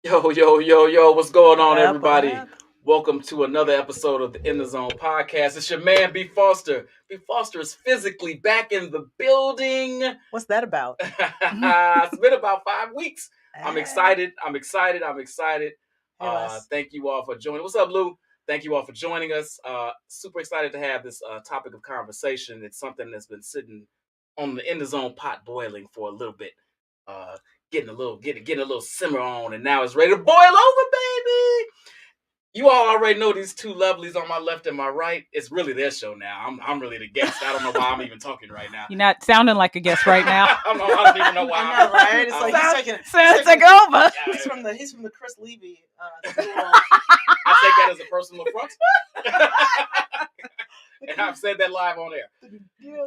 Yo, yo, yo, yo, what's going What on, up? What everybody? up? Welcome to another episode of the In the Zone podcast. It's your man, B. Foster. B. Foster is physically back in the building. What's that about? It's been about 5 weeks. I'm Ah. excited. I'm excited. I'm excited. Hey, Les. Thank you all for joining. What's up, Lou? Thank you all for joining us. Super excited to have this topic of conversation. It's something that's been sitting on the In the Zone pot boiling for a little bit. Uh, getting a little simmer on, and now it's ready to boil over, baby. You all already know these two lovelies on my left and my right. It's really their show now. I'm really the guest. I don't know why I'm even talking right now. You're not sounding like a guest right now. I don't even know why. I know, right? It's like Sounds- he's taking. Sounds like over. He's from the Chris Levy school. I take that as a personal affront. And I've said that live on air.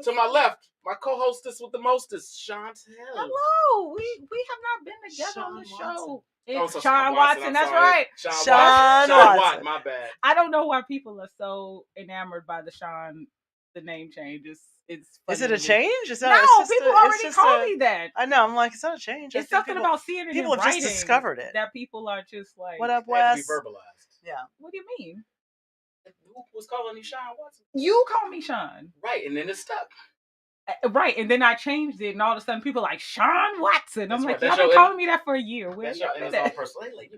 To my left, my co-hostess with the mostest, Chantel. Hello. We have not been together on the Sean show. Oh, It's so Sean Watson. I'm That's sorry. right. Sean Watson. Watson. My bad. I don't know why people are so enamored by the name change. It's Is funny it a to me. change? It's No, not, it's just people it's already just call a- me that. I know. I'm like, it's not a change. I It's think something people, about seeing it people in have just writing discovered it. that people are just like, What up, It had to Wes? be verbalized. Yeah. what do you mean? Who was calling you Sean Watson? You call me Sean. Right, and then it stuck. Right, and then I changed it, and all of a sudden people are like Sean Watson. That's I'm like, right. y'all That's been your- calling me that for a year. Where That's y'all your, and been it's all at? personal. Like,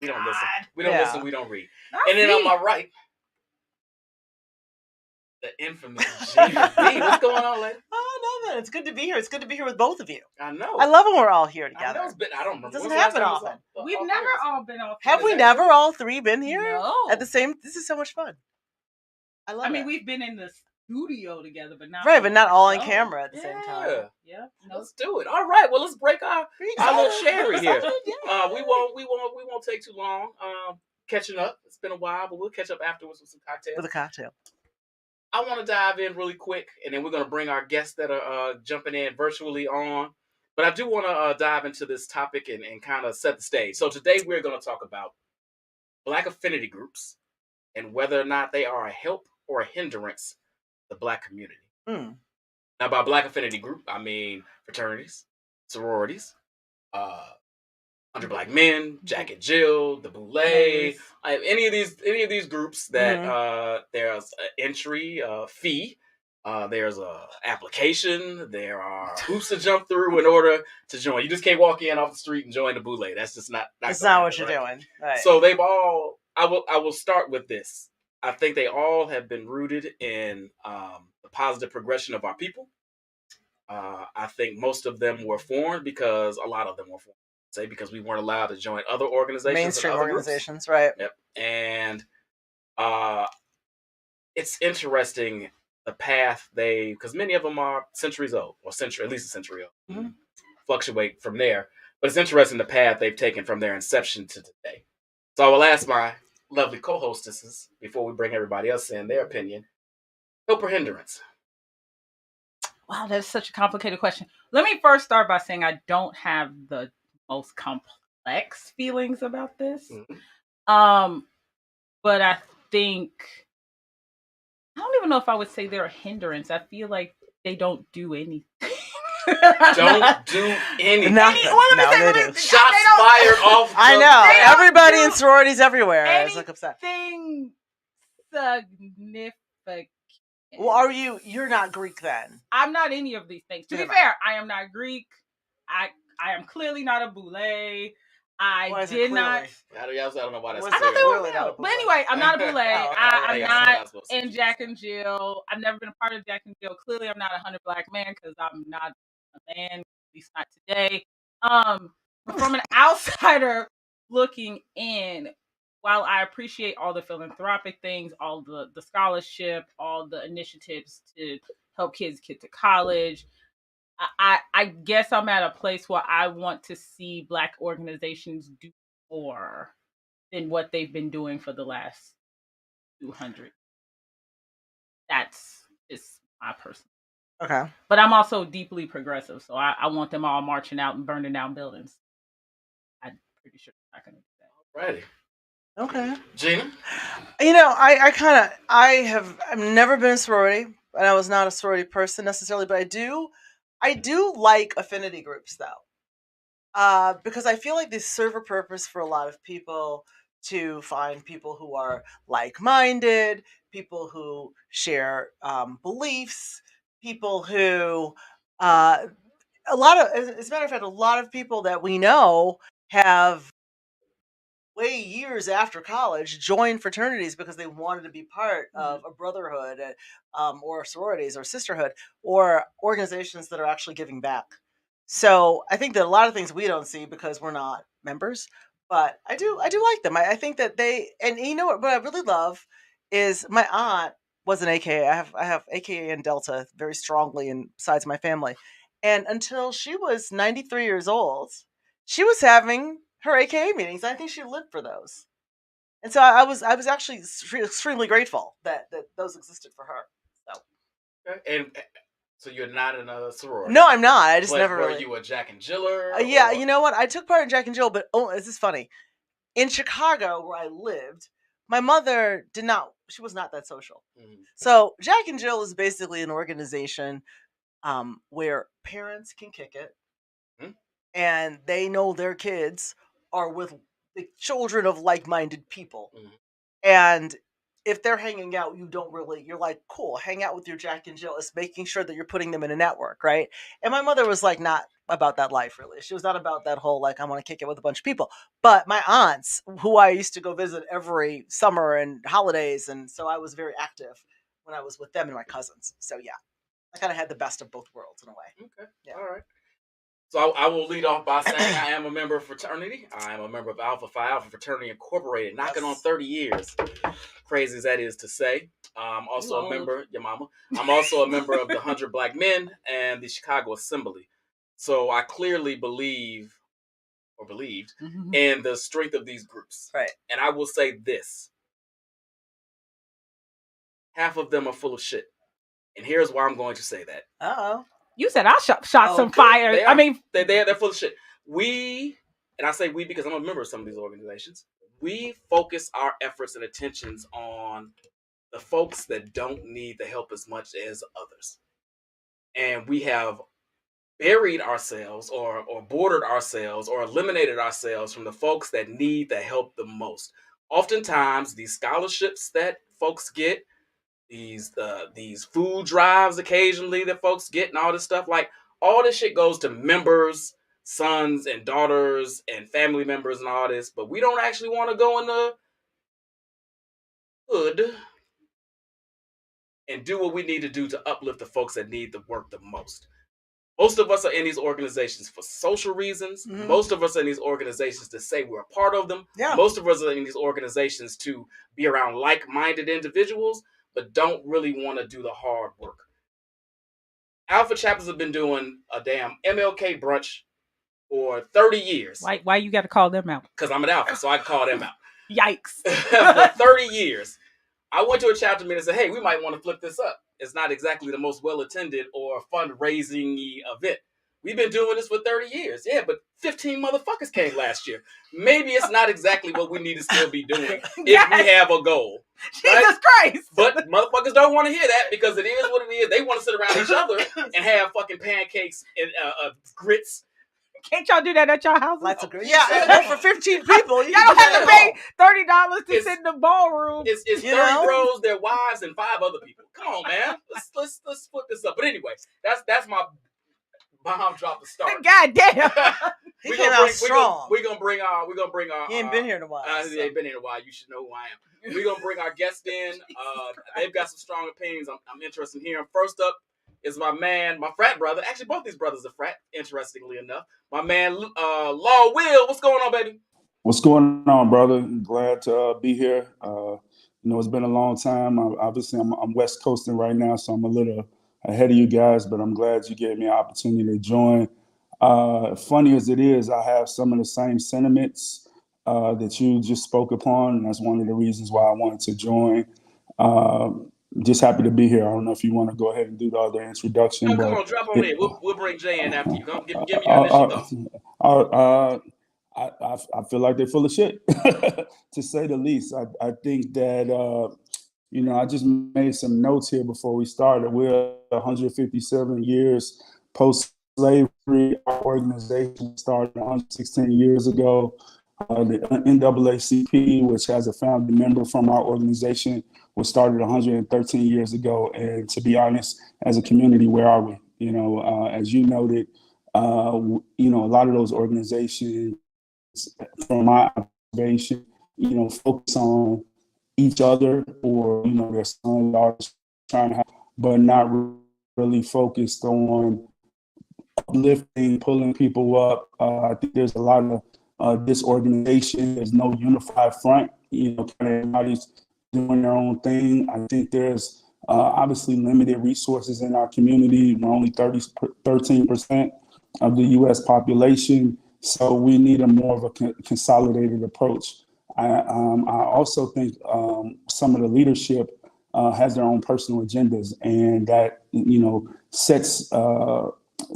we don't listen. God. We don't Yeah. listen. We don't read. I And then on see. my right, the infamous Gina B. What's going on, lady? Oh, nothing. It's good to be here. It's good to be here with both of you. I know. I love when we're all here I know together. it's been. I don't remember. It doesn't When's the last happen time it was often. We've all never three of us? all been off. Have Is we that never all three been here No. at the same? This is so much fun. I love I mean, it. we've been in the studio together, but not Right, but not all on show. camera at the same time. Yeah. Yeah. No. Let's do it. All right. Well, let's break our little sherry here. We won't take too long. Catching up. It's been a while, but we'll catch up afterwards with some cocktails. With a cocktail. I want to dive in really quick, and then we're going to bring our guests that are jumping in virtually on. But I do want to dive into this topic and kind of set the stage. So today we're going to talk about Black affinity groups and whether or not they are a help or a hindrance to the Black community. Mm. Now, by Black affinity group, I mean fraternities, sororities, 100 Black Men, Jack and Jill, the Boulay, any of these groups that there's an entry fee, there's a application, there are hoops to jump through in order to join. You just can't walk in off the street and join the Boulay. That's just not. That's gonna not what happen, you're right? doing. Right. So they've all. I will start with this. I think they all have been rooted in the positive progression of our people. I think most of them were formed because a lot of them were formed. Say because we weren't allowed to join other organizations, mainstream and other groups. organizations, right? Yep. And it's interesting the path because many of them are centuries old, or at least a century old. Mm-hmm. Fluctuate from there, but it's interesting the path they've taken from their inception to today. So I will ask my lovely co-hostesses before we bring everybody else in their opinion. Help or hindrance? Wow, that's such a complicated question. Let me first start by saying I don't have the most complex feelings about this. Mm-hmm. But I think I don't even know if I would say they're a hindrance. I feel like they don't do anything. Don't do anything. No, Let me they say, do. Shots fired off. I the know. bat. Everybody do in sororities everywhere is like upset. Anything significant. Well, you're not Greek then? I'm not any of these things. To be Never. fair, I am not Greek. I am clearly not a Boulay. Why I is it did not. clearly? I don't know why that's I I thought they clear. were Clearly not a male. But Boulay. anyway, I'm not a Boulay. Oh, okay. I'm Yeah, not that's what I was in Jack and Jill. I've never been a part of Jack and Jill. Clearly, I'm not a 100 Black Man because I'm not a man, at least not today. But from an outsider looking in, while I appreciate all the philanthropic things, all the scholarship, all the initiatives to help kids get to college, I guess I'm at a place where I want to see Black organizations do more than what they've been doing for the last 200. That's just my personal. Okay. But I'm also deeply progressive, so I want them all marching out and burning down buildings. I'm pretty sure they're not going to do that. Righty. Okay. Gina? I've never been in a sorority, and I was not a sorority person necessarily, but I do like affinity groups though. Because I feel like they serve a purpose for a lot of people to find people who are like-minded, people who share beliefs, people who, uh, as a matter of fact, a lot of people that we know have way years after college joined fraternities because they wanted to be part of a brotherhood or sororities or sisterhood or organizations that are actually giving back. So I think that a lot of things we don't see because we're not members, but I do like them. I think that they, and you know what I really love is my aunt was an AKA. I have AKA and Delta very strongly inside my family, and until she was 93 years old, she was having her AKA meetings. I think she lived for those, and so I was actually extremely grateful that those existed for her. So Okay. And so you're not in a sorority. no, I'm not. I just But never were really. you a Jack and Jiller? Yeah, or- you know what? I took part in Jack and Jill, but this is funny. In Chicago, where I lived, my mother did not. She was not that social. Mhm. So Jack and Jill is basically an organization where parents can kick it, Hmm? and they know their kids are with the children of like-minded people. Mhm. And if they're hanging out, you're like, cool, hang out with your Jack and Jill. It's making sure that you're putting them in a network, right? And my mother was like, not about that life, really. She was not about that whole, like, I want to kick it with a bunch of people. But my aunts, who I used to go visit every summer and holidays, and so I was very active when I was with them and my cousins. So yeah, I kind of had the best of both worlds in a way. Okay. Yeah. All right. So I will lead off by saying I am a member of fraternity. I am a member of Alpha Phi Alpha Fraternity Incorporated, knocking on Yes. 30 years. Crazy as that is to say. I'm also You a old. member, your mama. I'm also a member of the 100 Black Men and the Chicago Assembly. So I clearly believed in the strength of these groups. Right. And I will say this: half of them are full of shit. And here's why I'm going to say that. Uh-oh. You said I shot some Okay. fire. They I are. mean, They're full of shit. And I say we because I'm a member of some of these organizations. We focus our efforts and attentions on the folks that don't need the help as much as others. And we have buried ourselves or bordered ourselves or eliminated ourselves from the folks that need the help the most. Oftentimes, these scholarships that folks get, these food drives occasionally that folks get, and all this stuff, like all this shit goes to members, sons and daughters and family members and all this, but we don't actually want to go in the hood and do what we need to do to uplift the folks that need the work the most. Most of us are in these organizations for social reasons. Mhm. Most of us are in these organizations to say we're a part of them. Yeah. Most of us are in these organizations to be around like-minded individuals, but don't really want to do the hard work. Alpha chapters have been doing a damn MLK brunch for 30 years. why you got to call them out? Because I'm an alpha, so I can call them out. Yikes! For 30 years. I went to a chapter meeting and said, hey, we might want to flip this up. It's not exactly the most well-attended or fundraising event. We've been doing this for 30 years. Yeah, but 15 motherfuckers came last year. Maybe it's not exactly what we need to still be doing if we have a goal. Right? Jesus Christ! But motherfuckers don't want to hear that because it is what it is. They want to sit around each other and have fucking pancakes and grits. Can't y'all do that at your houses? Lots of great. Yeah, well, for 15 people, Y'all don't have to pay $30 to sit in the ballroom. It's 30 bros, their wives, and 5 other people. Come on, man. Let's split this up. But anyway, that's my bomb drop to start. God damn. He came out strong. We're gonna bring our. He ain't been here in a while. He ain't been here in a while. You should know who I am. We're gonna bring our guests in. They've got some strong opinions. I'm interested in hearing. First up is my man, my frat brother. Actually, both these brothers are frat. Interestingly enough, my man, Law Will. What's going on, baby? What's going on, brother? I'm glad to be here. It's been a long time. Obviously, I'm West Coasting right now, so I'm a little ahead of you guys, but I'm glad you gave me an opportunity to join. Funny as it is, I have some of the same sentiments that you just spoke upon, and that's one of the reasons why I wanted to join. Just happy to be here. I don't know if you want to go ahead and do the other introduction. No, come on, drop on in. We'll bring Jay in after you. Give me your initial thoughts. I feel like they're full of shit, to say the least. I think that, I just made some notes here before we started. We're 157 years post slavery. Our organization started 116 years ago. The NAACP, which has a founding member from our organization, was started 113 years ago. And to be honest, as a community, where are we? As you noted, a lot of those organizations, from my observation, focus on each other, or their son daughters trying to have, but not really focused on uplifting, pulling people up. I think there's a lot of disorganization. There's no unified front. Kind of everybody's doing their own thing. I think there's obviously limited resources in our community. We're only 13% of the U.S. population, so we need a more of a consolidated approach. I also think some of the leadership has their own personal agendas, and that sets the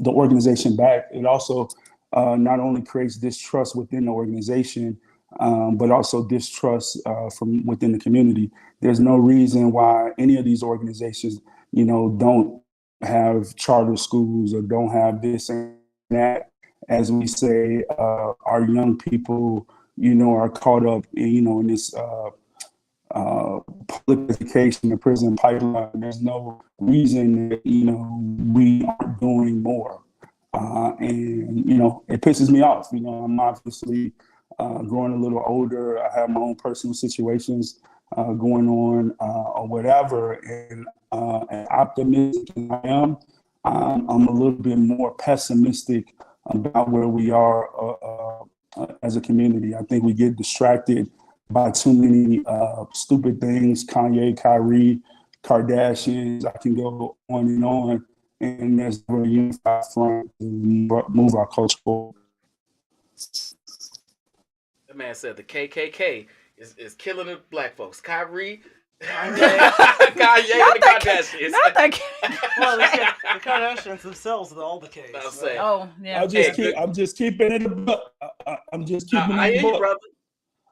organization back. It also not only creates distrust within the organization, but also distrust from within the community. There's no reason why any of these organizations, don't have charter schools or don't have this and that. As we say, our young people, are caught up in this public education, the prison pipeline. There's no reason that we aren't doing more, and it pisses me off. I'm obviously growing a little older. I have my own personal situations going on, or whatever, and optimistic as I am, I'm a little bit more pessimistic about where we are as a community. I think we get distracted by too many stupid things. Kanye, Kyrie, Kardashians. I can go on, and there's a unified front to move our culture forward. That man said the KKK is killing the black folks. Kyrie, Kanye. Kanye, and the Kardashians. Not that. Well, the Kardashians themselves are all the case. I'll say. Oh yeah. I'm just keeping it a buck. I'm just keeping it I a hear you, buck. brother.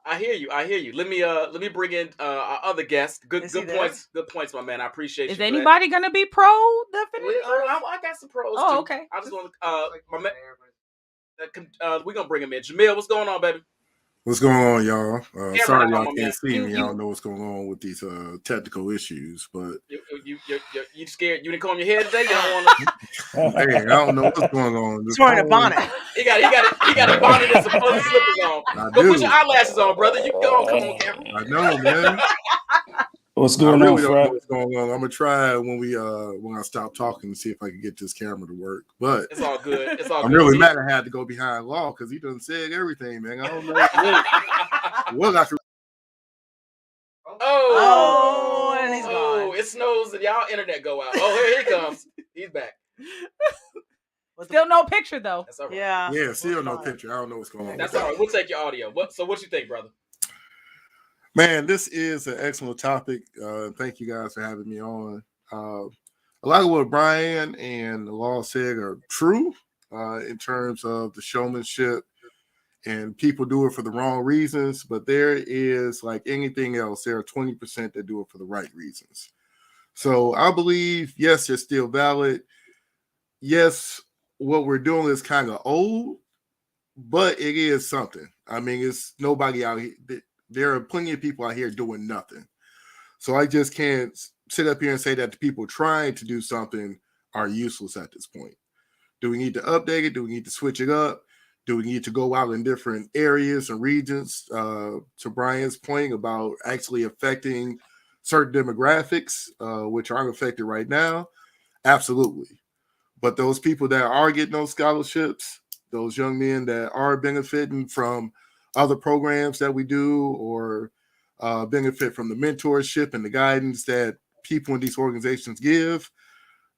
I hear you. Let me bring in our other guest. Good points. Good points, my man. I appreciate you. Is anybody gonna be pro the Affinity? I got some pros. Oh, too. okay. I just want my man. We're gonna bring him in. Jamil, what's going on, baby? What's going on, y'all? Sorry y'all man. can't see me. I don't know what's going on with these technical issues, but you scared? You didn't comb your hair today? You don't want to? hey, I don't know what's going on. He's wearing a bonnet. He got a bonnet and some fuzzy slippers on. Go put your eyelashes on, brother. You go come on camera. I know, man. What's going on, Fred? Don't know what's going on. I'm gonna try when I stop talking to see if I can get this camera to work. But it's all good. I'm really mad I had to go behind law because he done said everything, man. I don't know what I could. And he's gone. It snows and y'all internet go out. Oh, here he comes. He's back. Still no picture though. That's all right. Yeah, still no picture. I don't know what's going on. That's all right. We'll take your audio. So what you think, brother? Man, this is an excellent topic. Thank you guys for having me on. A lot of what Brian and the law said are true in terms of the showmanship, and people do it for the wrong reasons. But there is, like anything else, there are 20% that do it for the right reasons. So I believe, yes, they're still valid. Yes, what we're doing is kind of old, but it is something. I mean, it's nobody out here. There are plenty of people out here doing nothing. So I just can't sit up here and say that the people trying to do something are useless at this point. Do we need to update it? Do we need to switch it up? Do we need to go out in different areas and regions? To Brian's point about actually affecting certain demographics, which aren't affected right now, absolutely. But those people that are getting those scholarships, those young men that are benefiting from other programs that we do, or benefit from the mentorship and the guidance that people in these organizations give,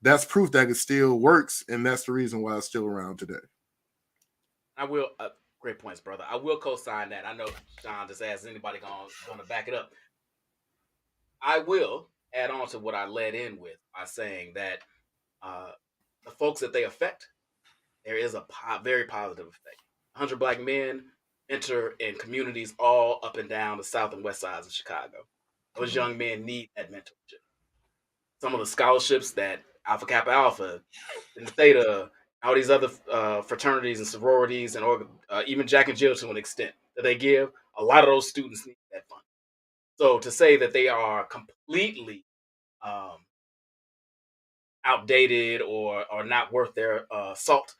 that's proof that it still works, and that's the reason why it's still around today. I will. Great points, brother. I will co-sign that. I know John just asked anybody going to back it up. I will add on to what I led in with by saying that the folks that they affect, there is a very positive effect. 100 black men enter in communities all up and down the south and west sides of Chicago. Those young men need that mentorship. Some of the scholarships that Alpha Kappa Alpha and the Theta all these other fraternities and sororities and even Jack and Jill to an extent that they give, a lot of those students need that fund. So to say that they are completely um, outdated or not worth their salt,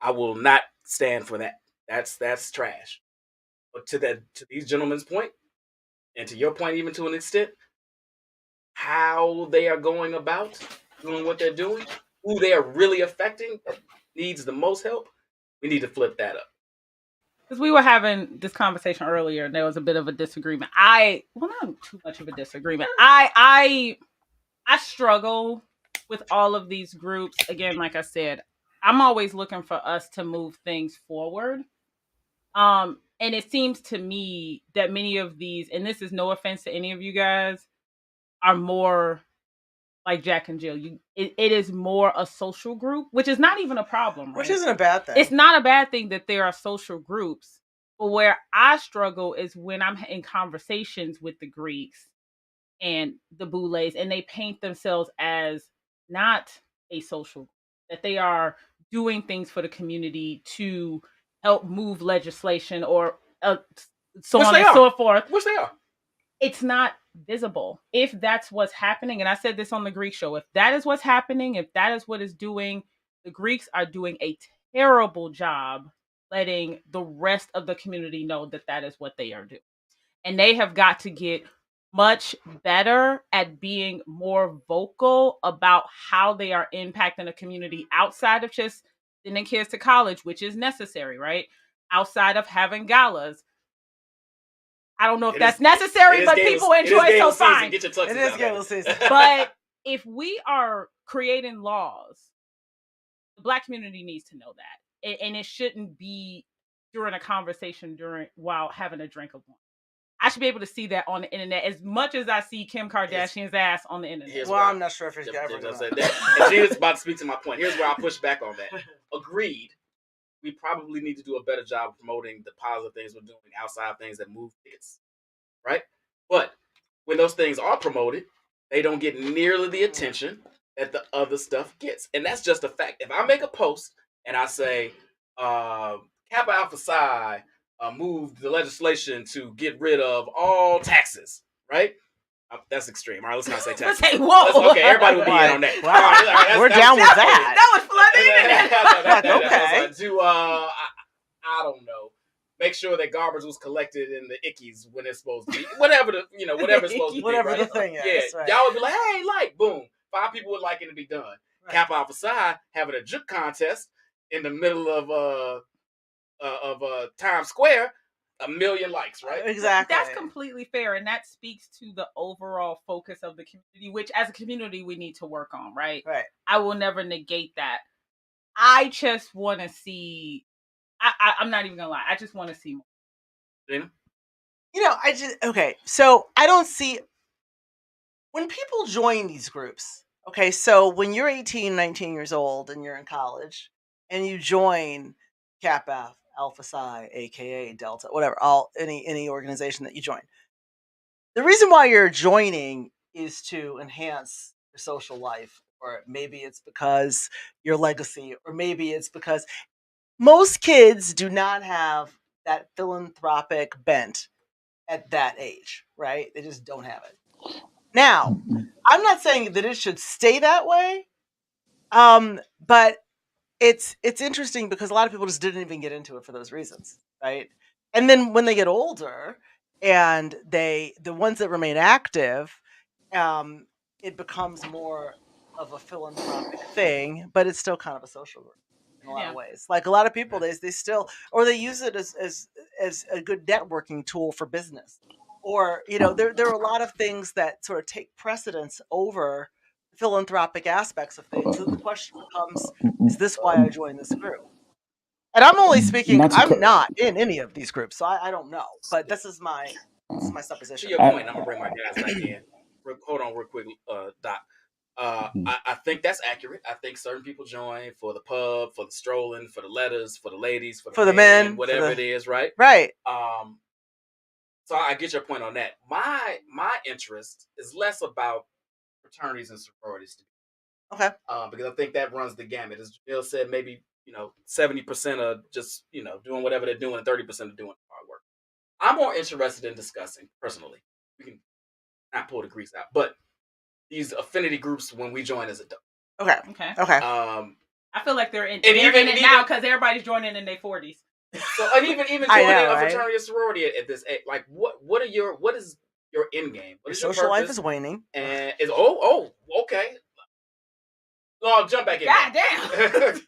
I will not stand for that. That's trash. But to these gentlemen's point, and to your point, even to an extent, how they are going about doing what they're doing, who they are really affecting that needs the most help, we need to flip that up. Because we were having this conversation earlier, and there was a bit of a disagreement. Well, not too much of a disagreement. I struggle with all of these groups. Again, like I said, I'm always looking for us to move things forward. And it seems to me that many of these, and this is no offense to any of you guys, are more like Jack and Jill. It is more a social group, which is not even a problem, right? Which isn't a bad thing. It's not a bad thing that there are social groups. But where I struggle is when I'm in conversations with the Greeks and the Boulets, and they paint themselves as not a social group, that they are doing things for the community to help move legislation or so Which on they and are. so forth. Which they are. It's not visible. If that's what's happening, and I said this on the Greek show, if that is what's happening, if that is what is doing, the Greeks are doing a terrible job letting the rest of the community know that that is what they are doing. And they have got to get much better at being more vocal about how they are impacting a community outside of just sending kids to college, which is necessary, right? Outside of having galas. I don't know if that's necessary, but people enjoy it, so fine. Get your tuxes It is out, gala season. But if we are creating laws, the Black community needs to know that. And it shouldn't be during a conversation while having a drink of wine. I should be able to see that on the internet as much as I see Kim Kardashian's ass on the internet. Well, I'm not sure if he's ever going to. And Gina's about to speak to my point. Here's where I push back on that. Agreed. We probably need to do a better job of promoting the positive things we're doing outside things that move kids, right? But when those things are promoted, they don't get nearly the attention that the other stuff gets. And that's just a fact. If I make a post and I say, Kappa Alpha Psi moved the legislation to get rid of all taxes, right? That's extreme. All right, let's not say taxes. Say, whoa. Okay, everybody will be in on that. Wow. All right, we're down with that. That was flooding internet. Okay. To I don't know. Make sure that garbage was collected in the ickies when it's supposed to be. Whatever whatever it's supposed to be. Whatever right? the thing is. Yeah, right. y'all would be like, hey, like, boom. 5 people would like it to be done. Right. Kappa Alpha Psi having a juke contest in the middle of Times Square. 1 million likes, right? Exactly. That's completely fair, and that speaks to the overall focus of the community, which as a community we need to work on, right? Right. I will never negate that. I just want to see. I'm not even gonna lie. I just want to see more. Gina? Okay. So I don't see when people join these groups. Okay, so when you're 18, 19 years old and you're in college and you join Kappa Alpha Psi, aka Delta, whatever, any organization that you join. The reason why you're joining is to enhance your social life, or maybe it's because your legacy, or maybe it's because most kids do not have that philanthropic bent at that age, right? They just don't have it. Now, I'm not saying that it should stay that way, but it's interesting because a lot of people just didn't even get into it for those reasons, right? And then when they get older and the ones that remain active, it becomes more of a philanthropic thing, but it's still kind of a social group in a lot of ways. Like a lot of people, they still, or they use it as a good networking tool for business, or there are a lot of things that sort of take precedence over philanthropic aspects of things. So the question becomes, is this why I joined this group? And I'm only speaking, I'm not in any of these groups, so I don't know. But this is my supposition. To your point, I'm going to bring my guys back in. Hold on real quick, Doc. I think that's accurate. I think certain people join for the pub, for the strolling, for the letters, for the ladies, for the men, whatever it is, right? Right. So I get your point on that. My interest is less about fraternities and sororities. Okay. Because I think that runs the gamut. As Bill said, maybe 70% are just doing whatever they're doing, and 30% are doing hard work. I'm more interested in discussing personally. We can not pull the grease out, but these affinity groups when we join as adults. Okay. I feel like they're in it now because everybody's joining in their 40s. So and even joining a fraternity or sorority at this age, like what is your end game? What your is social purpose? life is waning, and is okay. No, I'll jump back in. God damn.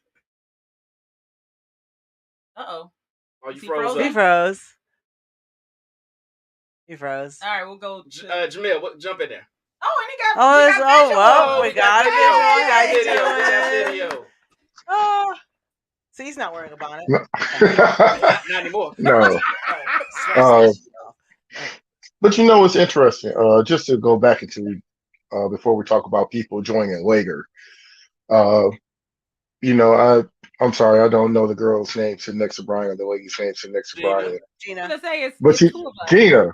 Oh, you froze? He froze. He froze. All right, we'll go. Jamil, jump in there. Oh, and he got. We got video. We got video. Oh, see, he's not wearing a bonnet. not anymore. No. But it's interesting. Just to go back into before we talk about people joining later. I'm sorry, I don't know the girl's name sitting next to Brian, the lady's name sitting next to Brian. Gina. But Gina.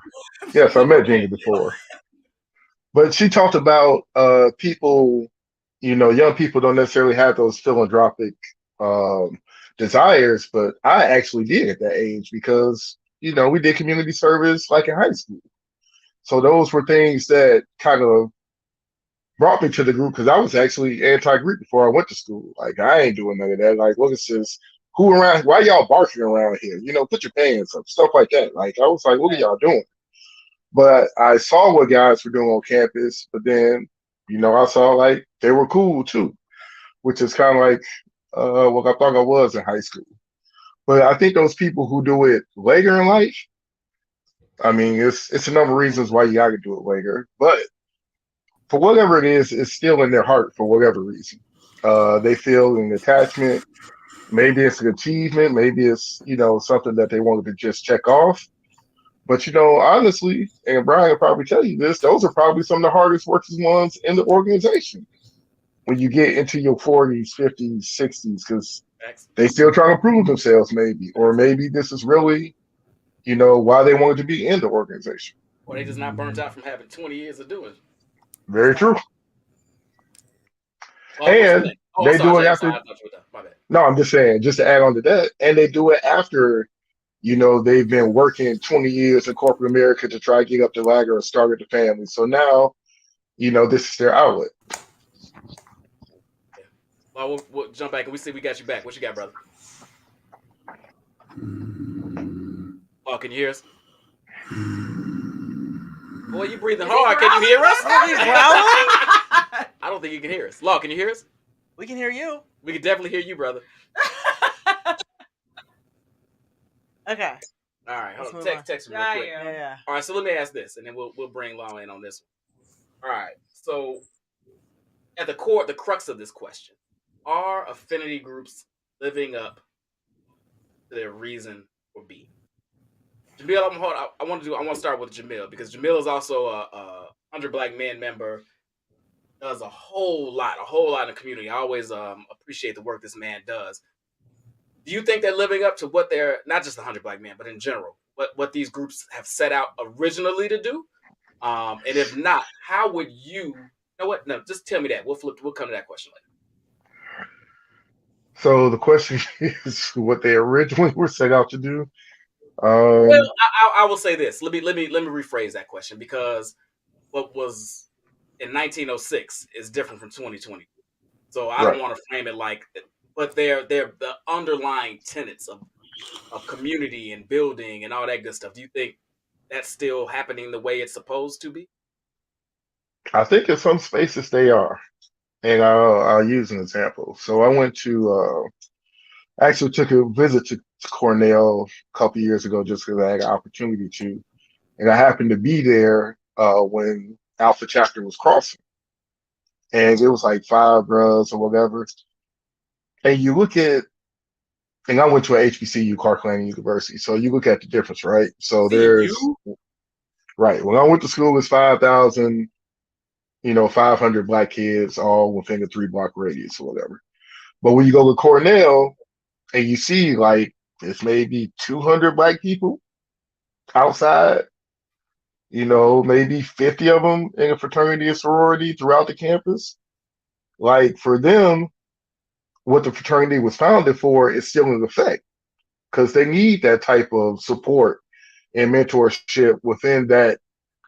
Yes, I met Gina before. But she talked about people, young people don't necessarily have those philanthropic desires, but I actually did at that age because, we did community service like in high school. So those were things that kind of brought me to the group because I was actually anti-group before I went to school. Like, I ain't doing none of that. Like, look, it's just, who around, why y'all barking around here? Put your pants up, stuff like that. Like, I was like, what are y'all doing? But I saw what guys were doing on campus, but then, I saw like they were cool too, which is kind of like what I thought I was in high school. But I think those people who do it later in life, I mean, it's a number of reasons why you got to do it later. But for whatever it is, it's still in their heart for whatever reason. They feel an attachment. Maybe it's an achievement. Maybe it's, something that they wanted to just check off. But, honestly, and Brian will probably tell you this, those are probably some of the hardest working ones in the organization when you get into your 40s, 50s, 60s, because they still trying to prove themselves maybe. Or maybe this is really, why they wanted to be in the organization. Or they just not burnt out from having 20 years of doing it. Very true. And they do it after. No, I'm just saying, just to add on to that, and they do it after, they've been working 20 years in corporate America to try to get up the ladder and start the family. So now, this is their outlet. Well, we'll jump back and we got you back. What you got, brother? Oh, can you hear us? Boy, you breathing hard. Can you hear us? I don't think you can hear us. Law, can you hear us? We can hear you. We can definitely hear you, brother. Okay. All right. Hold on. Text me real quick. Yeah. All right. So let me ask this, and then we'll bring Law in on this one. All right. So at the core, the crux of this question: are affinity groups living up to their reason for being? Jamil, I want to start with Jamil because Jamil is also a 100 Black Men member. Does a whole lot in the community. I always appreciate the work this man does. Do you think they're living up to what they're, not just the 100 Black Men, but in general, what these groups have set out originally to do? And if not, how would you know what? No, just tell me that. We'll come to that question later. So the question is what they originally were set out to do. Well, I will say this. Let me rephrase that question because what was in 1906 is different from 2020. So I don't want to frame it like, but they're the underlying tenets of community and building and all that good stuff. Do you think that's still happening the way it's supposed to be? I think in some spaces they are, and I'll use an example. So I went to actually took a visit to Cornell a couple years ago just because I had an opportunity to, and I happened to be there when Alpha Chapter was crossing, and it was like 5 brothers or whatever. And you look at, and I went to an HBCU, Clark-Atlanta University, so you look at the difference, right? So there's right when I went to school, it's 5,000. 500 Black kids all within a 3-block radius or whatever. But when you go to Cornell and you see like it's maybe 200 Black people outside, maybe 50 of them in a fraternity or sorority throughout the campus. Like for them, what the fraternity was founded for is still in effect because they need that type of support and mentorship within that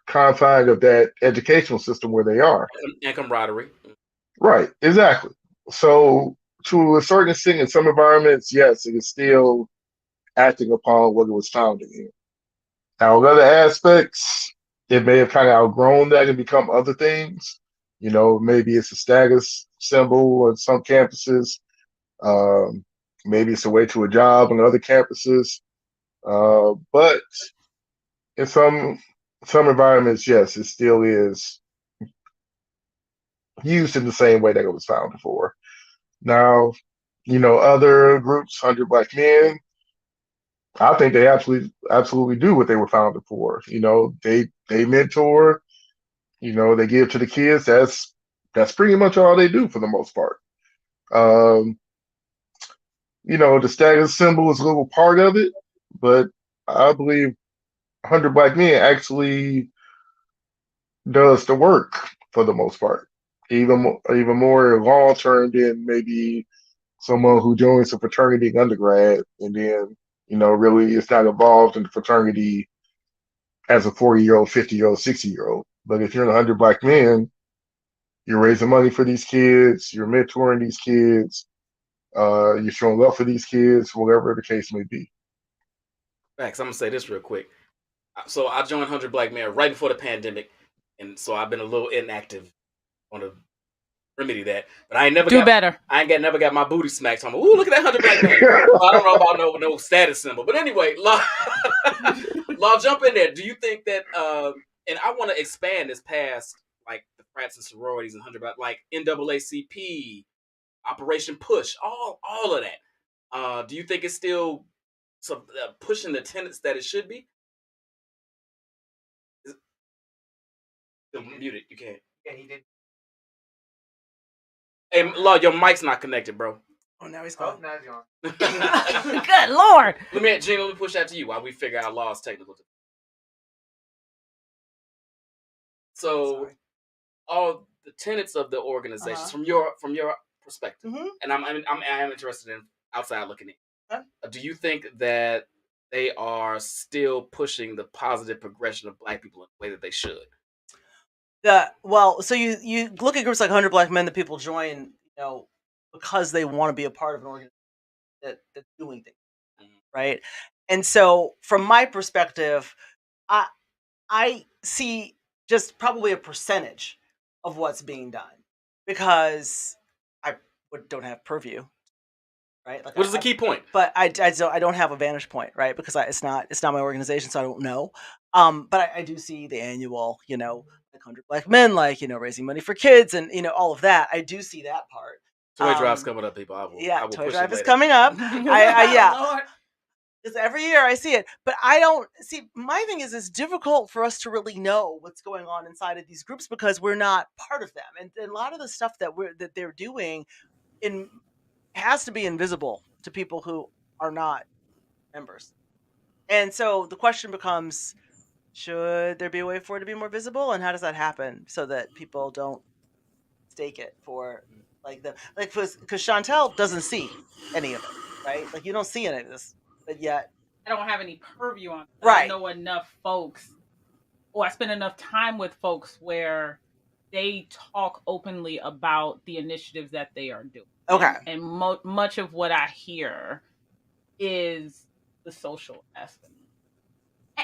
confine of that educational system where they are. And camaraderie. Right, exactly. So, to a certain extent, in some environments, yes, it is still acting upon what it was founded in. Now, in other aspects, it may have kind of outgrown that and become other things. You know, maybe it's a status symbol on some campuses. Um, Maybe it's a way to a job on other campuses. But in some environments, yes, it still is used in the same way that it was founded for. Now, you know, other groups, 100 Black Men, I think they absolutely do what they were founded for. You know, they mentor, you know, they give to the kids. That's pretty much all they do for the most part. Um, you know, the status symbol is a little part of it, but I believe 100 Black Men actually does the work for the most part. Even more long term than maybe someone who joins a fraternity in undergrad and then, you know, really is not involved in the fraternity as a 40-year-old, 50-year-old, 60-year-old. But if you're in 100 Black Men, you're raising money for these kids, you're mentoring these kids, you're showing love for these kids, whatever the case may be. Max, I'm gonna say this real quick. So I joined 100 Black Men right before the pandemic, and so I've been a little inactive on the remedy that. But I ain't never Do better. never got my booty smacked. So I'm like, ooh, look at that 100 Black Men. So I don't know about no status symbol, but anyway, Law, jump in there. Do you think that? And I want to expand this past like the frats and sororities and 100 Black, like NAACP, Operation Push, all of that. Do you think it's still pushing the tenets that it should be? Still muted. You can't. Yeah, he did. Hey, Law, your mic's not connected, bro. Oh, now he's gone. Good Lord. Gene, let me push that to you while we figure out Law's technical. So, Sorry. all the tenets of the organizations from your perspective, and I am interested in outside looking in. Do you think that they are still pushing the positive progression of Black people in the way that they should? Well, so you look at groups like 100 Black Men that people join, you know, because they want to be a part of an organization that's doing things, right? And so, from my perspective, I see just probably a percentage of what's being done because I don't have purview, right? Like, what is the key point? But I don't have a vantage point, right? Because it's not my organization, so I don't know. But I do see the annual, you know, like 100 Black Men, like, you know, raising money for kids and, you know, all of that. I do see that part. Toy drive's coming up, people. I will Toy push drive it is later. coming up. Yeah. Because every year I see it, but I don't see. My thing is, it's difficult for us to really know what's going on inside of these groups because we're not part of them, and a lot of the stuff that they're doing has to be invisible to people who are not members. And so the question becomes: should there be a way for it to be more visible, and how does that happen so that people don't stake it for because Chantel doesn't see any of it, right? Like, you don't see any of this, but yet. I don't have any purview on it. Right. I know enough folks, or I spend enough time with folks where they talk openly about the initiatives that they are doing. Okay. And much of what I hear is the social aspect.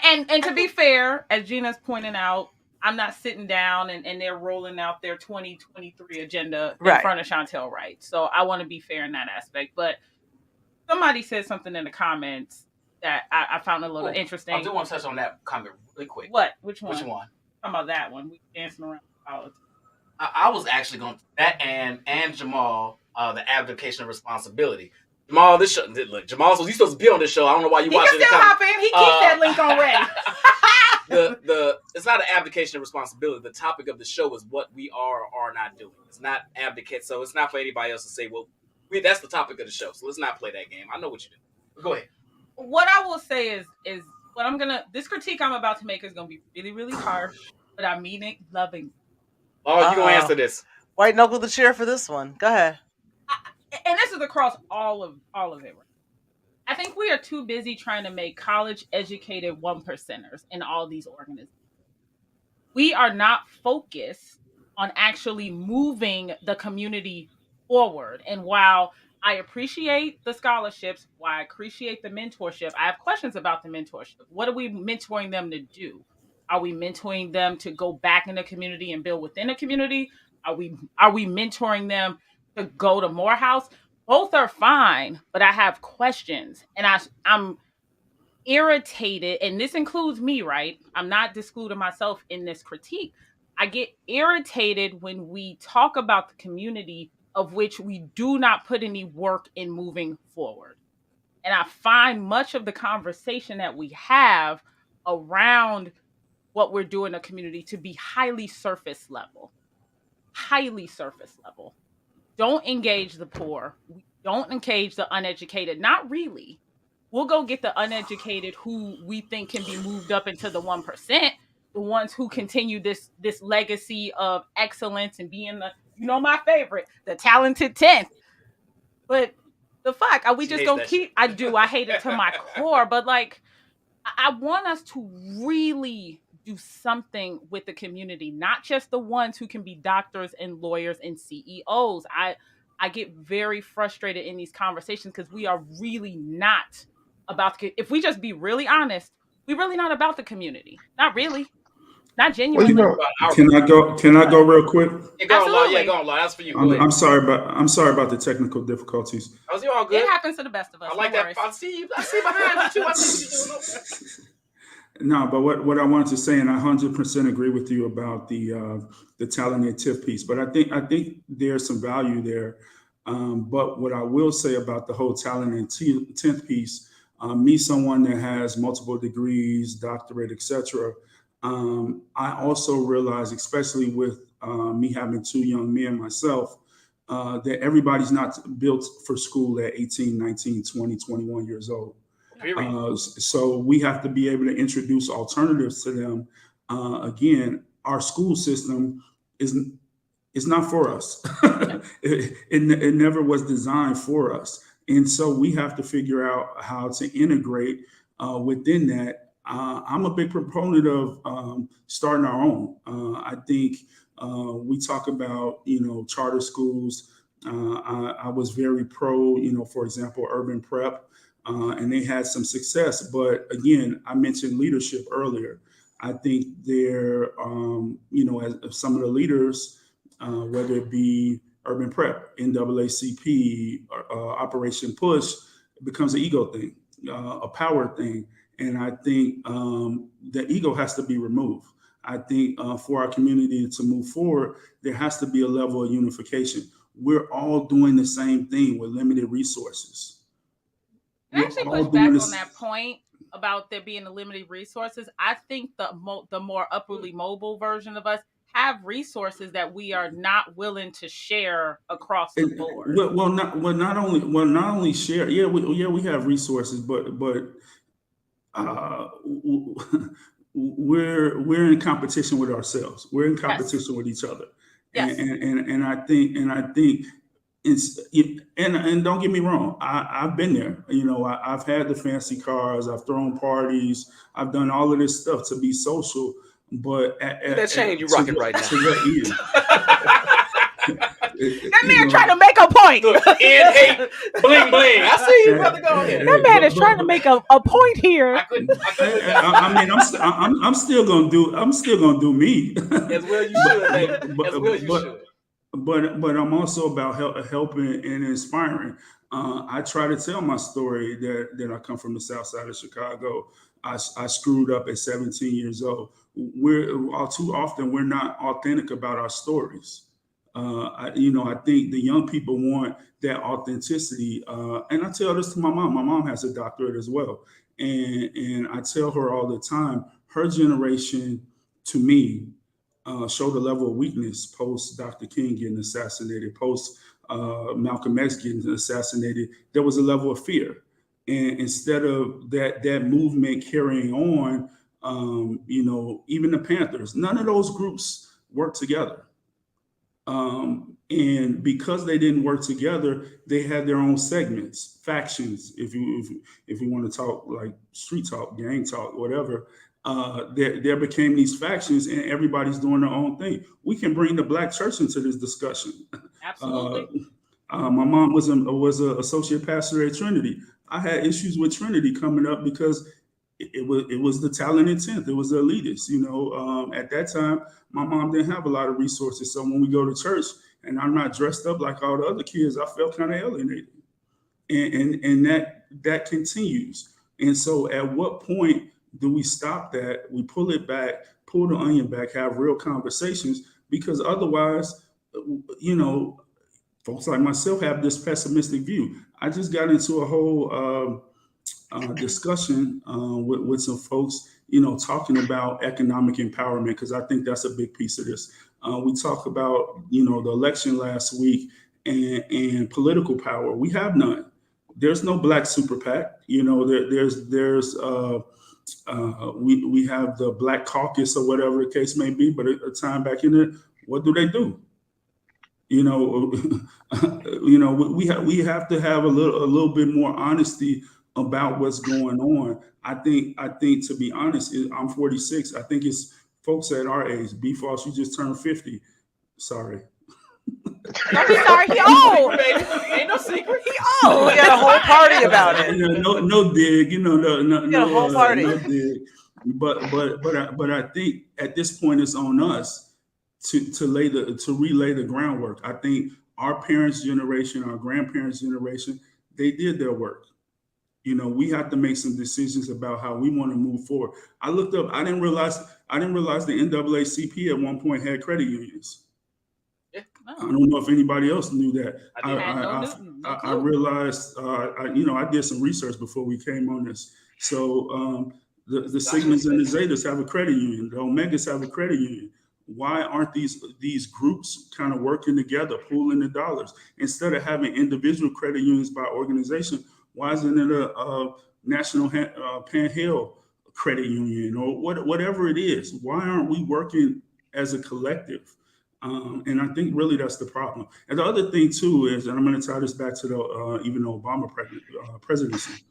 And to be fair, as Gina's pointing out, I'm not sitting down and they're rolling out their 2023 agenda in front of Chantel Wright. So I want to be fair in that aspect. But somebody said something in the comments that I found a little interesting. I do want to touch on that comment really quick. What? Which one? Which one? Talking about that one. We dancing around politics. I was actually going to that and Jamal, the abdication of responsibility. Jamal, this show, look, Jamal, so you supposed to be on this show. I don't know why you watching. He can still hop in. He keeps that link on red. It's not an abdication of responsibility. The topic of the show is what we are or are not doing. It's not abdicate, so it's not for anybody else to say, well, that's the topic of the show. So let's not play that game. I know what you do. But go ahead. What I will say is what this critique I'm about to make is gonna be really, really harsh, but I mean it loving. Oh, you gonna answer this? White knuckle the chair for this one. Go ahead. and this is across all of it. I think we are too busy trying to make college educated one percenters in all these organizations. We are not focused on actually moving the community forward. And while I appreciate the scholarships, while I appreciate the mentorship, I have questions about the mentorship. What are we mentoring them to do? Are we mentoring them to go back in the community and build within the community? Are we mentoring them to go to Morehouse? Both are fine, but I have questions, and I'm irritated, and this includes me, right? I'm not excluding myself in this critique. I get irritated when we talk about the community of which we do not put any work in moving forward. And I find much of the conversation that we have around what we're doing in the community to be highly surface level. Highly surface level. Don't engage the poor. We don't engage the uneducated. Not really. We'll go get the uneducated who we think can be moved up into the 1%, the ones who continue this legacy of excellence and being my favorite, the talented 10th. But the fuck, are we She just hates gonna that keep shit. I do. I hate it to my core, but like I want us to really do something with the community, not just the ones who can be doctors and lawyers and CEOs. I get very frustrated in these conversations because we are really not if we just be really honest, we're really not about the community. Not really. Not Well, you genuinely. know, About our Can I go? Can I go real quick? Yeah, go on, Law. Yeah, Absolutely. go on, Law. That's for you. Go I'm, ahead. I'm sorry about the technical difficulties. Was you all It good? happens to the best of us. I like No that. worries. I see you. I see behind you too. I see what you're doing over there. No, but what I wanted to say, and I 100% agree with you about the talented TIF piece. But I think there's some value there. But what I will say about the whole talented 10th piece, me, someone that has multiple degrees, doctorate, etc. I also realize, especially with me having two young men myself, that everybody's not built for school at 18, 19, 20, 21 years old. Period. So we have to be able to introduce alternatives to them. Again, our school system is not for us. It never was designed for us, and so we have to figure out how to integrate within that. I'm a big proponent of starting our own. I think we talk about charter schools. I was very pro, for example, urban prep, and they had some success. But again, I mentioned leadership earlier. I think there, as some of the leaders, whether it be urban prep, NAACP, Operation Push, it becomes an ego thing, a power thing. And I think the ego has to be removed. I think for our community to move forward, there has to be a level of unification. We're all doing the same thing with limited resources. And I We're actually all push doing back on this. that point about there being the limited resources. I think the more upwardly mobile version of us have resources that we are not willing to share across the board. Not only share. Yeah, we have resources, but uh, we're in competition with ourselves. We're in Yes. competition with each other, and Yes. I think and don't get me wrong, I've been there. I've had the fancy cars, I've thrown parties, I've done all of this stuff to be social, but Look at that chain you to rocking right now. what end? That You man know, trying to make a point. Look, in hate, bling bling. I see you, brother. Go ahead. That man is trying to make a point here. I couldn't. I mean, I'm still gonna do me. As well you should, baby. As well you but should. but I'm also about helping and inspiring. I try to tell my story that I come from the South Side of Chicago. I screwed up at 17 years old. We're all too often we're not authentic about our stories. I think the young people want that authenticity. And I tell this to my mom. My mom has a doctorate as well, and I tell her all the time. Her generation, to me, showed a level of weakness post Dr. King getting assassinated, post Malcolm X getting assassinated. There was a level of fear, and instead of that movement carrying on, even the Panthers, none of those groups worked together. And because they didn't work together, they had their own segments, factions. If you want to talk like street talk, gang talk, whatever, there became these factions, and everybody's doing their own thing. We can bring the black church into this discussion. Uh, Absolutely. my mom was a associate pastor at Trinity. I had issues with Trinity coming up because it was the talented tenth. It was the elitists. At that time, my mom didn't have a lot of resources. So when we go to church and I'm not dressed up like all the other kids, I felt kind of alienated, and that continues. And so, at what point do we stop that? We pull it back, pull the onion back, have real conversations, because otherwise, you know, folks like myself have this pessimistic view. I just got into a whole discussion with some folks, talking about economic empowerment, because I think that's a big piece of this. We talk about, the election last week, and political power. We have none. There's no black super PAC. We have the Black Caucus or whatever the case may be. But a time back in there, what do they do? you know we have to have a little bit more honesty about what's going on. I think to be honest, I'm 46. I think it's folks at our age. B Falls, you just turned 50. Sorry. Don't be sorry. He old. Ain't no secret. He old. We had a whole party about it. No dig. a whole party. No dig. But I think at this point it's on us to relay the groundwork. I think our parents' generation, our grandparents' generation, they did their work. We have to make some decisions about how we want to move forward. I looked up. I didn't realize the NAACP at one point had credit unions. Yeah. I don't know if anybody else knew that. I clue. realized. I did some research before we came on this. So the Sigmas and the Zetas have a credit union. The Omegas have a credit union. Why aren't these groups kind of working together, pooling the dollars, instead of having individual credit unions by organization? Why isn't it a national Pan-Hill credit union or whatever it is? Why aren't we working as a collective? And I think really that's the problem. And the other thing too is, and I'm going to tie this back to even the Obama presidency.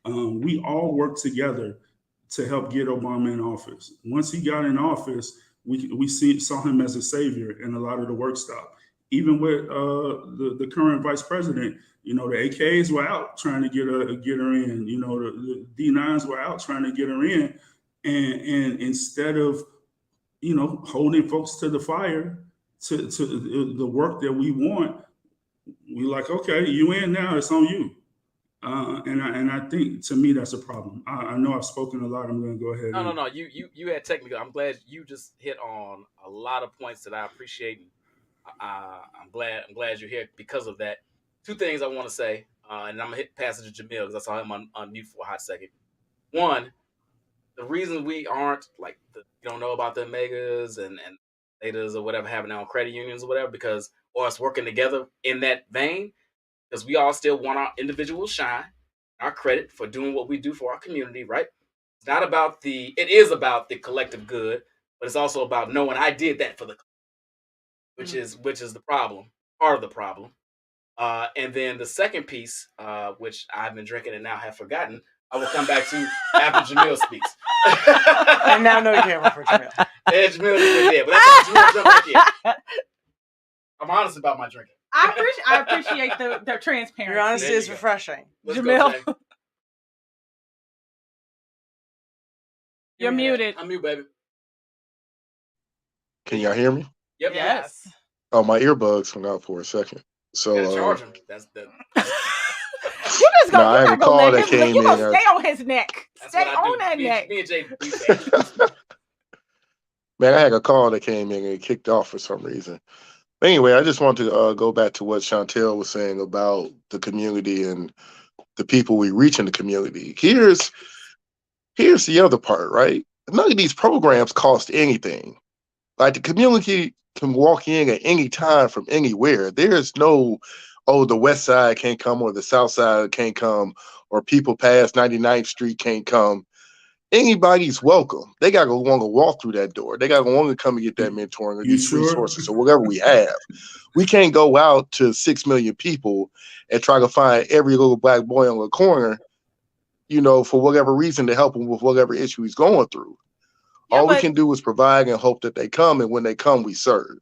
We all worked together to help get Obama in office. Once he got in office, we saw him as a savior, and a lot of the work stopped. Even with the current vice president, the AKs were out trying to get her in. The D9s were out trying to get her in, and instead of holding folks to the fire to the work that we want, we like, okay, you in now, it's on you. And I think to me that's a problem. I know I've spoken a lot. I'm going to go ahead. No. You had technical. I'm glad you just hit on a lot of points that I appreciate. I'm glad you're here because of that. Two things I want to say, and I'm gonna hit passage to Jamil because I saw him on mute for a hot second. One, the reason we aren't like you don't know about the megas and Zetas or whatever having their own credit unions or whatever, because or us working together in that vein, because we all still want our individual shine, our credit for doing what we do for our community, right? It is about the collective good, but it's also about knowing I did that for the, which is the problem, part of the problem. And then the second piece, which I've been drinking and now have forgotten, I will come back to after Jamil speaks. And now no camera for Jamil. Yeah, Jamil is there, but that's Jamil jump back in. I'm honest about my drinking. I appreciate the transparency. Your honesty is go. refreshing. Let's Jamil. go, Jay. You're muted. I'm mute, baby. Can y'all hear me? Yep. Yes. Oh, my earbuds went out for a second. So You gotta charge him. That's the. You just go. No, I You had a not gonna call let that him. came You gonna in. stay on his neck. That's Stay what I do. on that neck. Me and Jay do that. Man, I had a call that came in and it kicked off for some reason. But anyway, I just want to go back to what Chantel was saying about the community and the people we reach in the community. Here's the other part, right? None of these programs cost anything. Like the community can walk in at any time from anywhere. There's no, the west side can't come or the south side can't come or people past 99th Street can't come. anybody's welcome. They got to want to walk through that door. They got to want to come and get that mentoring or You these sure? resources or whatever we have. We can't go out to 6 million people and try to find every little black boy on the corner, for whatever reason to help him with whatever issue he's going through. Yeah, All we but can do is provide and hope that they come. And when they come, we serve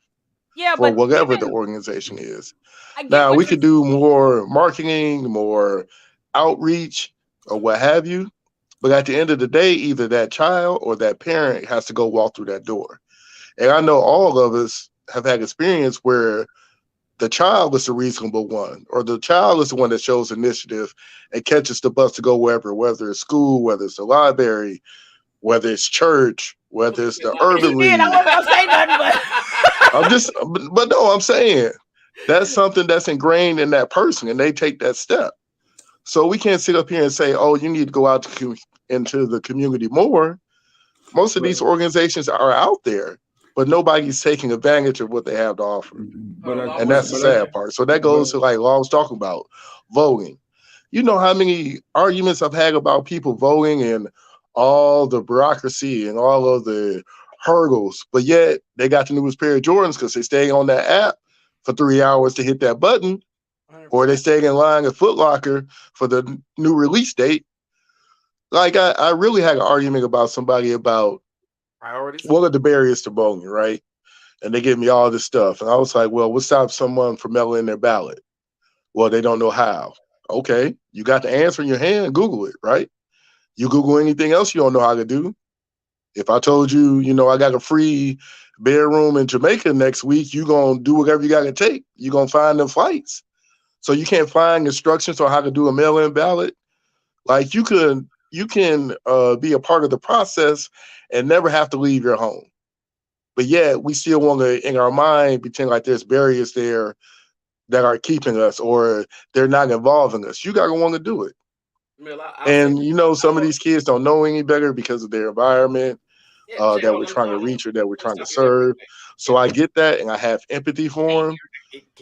yeah, for but whatever the even organization is. I get Now, what we you're could do more marketing, more outreach, or what have you. But at the end of the day, either that child or that parent has to go walk through that door. And I know all of us have had experience where the child is the reasonable one, or the child is the one that shows initiative and catches the bus to go wherever, whether it's school, whether it's the library, whether it's church, whether it's the he urban did. I league. wasn't gonna say nothing, but I'm just, but no, I'm saying that's something that's ingrained in that person, and they take that step. So we can't sit up here and say, "Oh, you need to go out into the community more." Most of But these organizations are out there, but nobody's taking advantage of what they have to offer, Hold on, and that's the sad part. So that goes to like Law was talking about voting. You know how many arguments I've had about people voting and all the bureaucracy and all of the hurdles, but yet they got the newest pair of Jordans because they stay on that app for 3 hours to hit that button, or they 100%. stay in line at Foot Locker for the new release date. Like I really had an argument about somebody about priorities. what are the barriers to voting, right? And they give me all this stuff. And I was like, well, what stops someone from mailing their ballot? Well, they don't know how. Okay, you got the answer in your hand, Google it, right? You Google anything else you don't know how to do. If I told you, I got a free bedroom in Jamaica next week, you going to do whatever you got to take. You're going to find them flights. So you can't find instructions on how to do a mail-in ballot. Like you can be a part of the process and never have to leave your home. But yet we still want to, in our mind, pretend like there's barriers there that are keeping us or they're not involving us. You got to want to do it. I'll say, And some of these kids don't know any better because of their environment yeah, Jay, that hold we're on, trying to reach or that we're let me trying to stop you there real serve. quick. So I get that and I have empathy for them.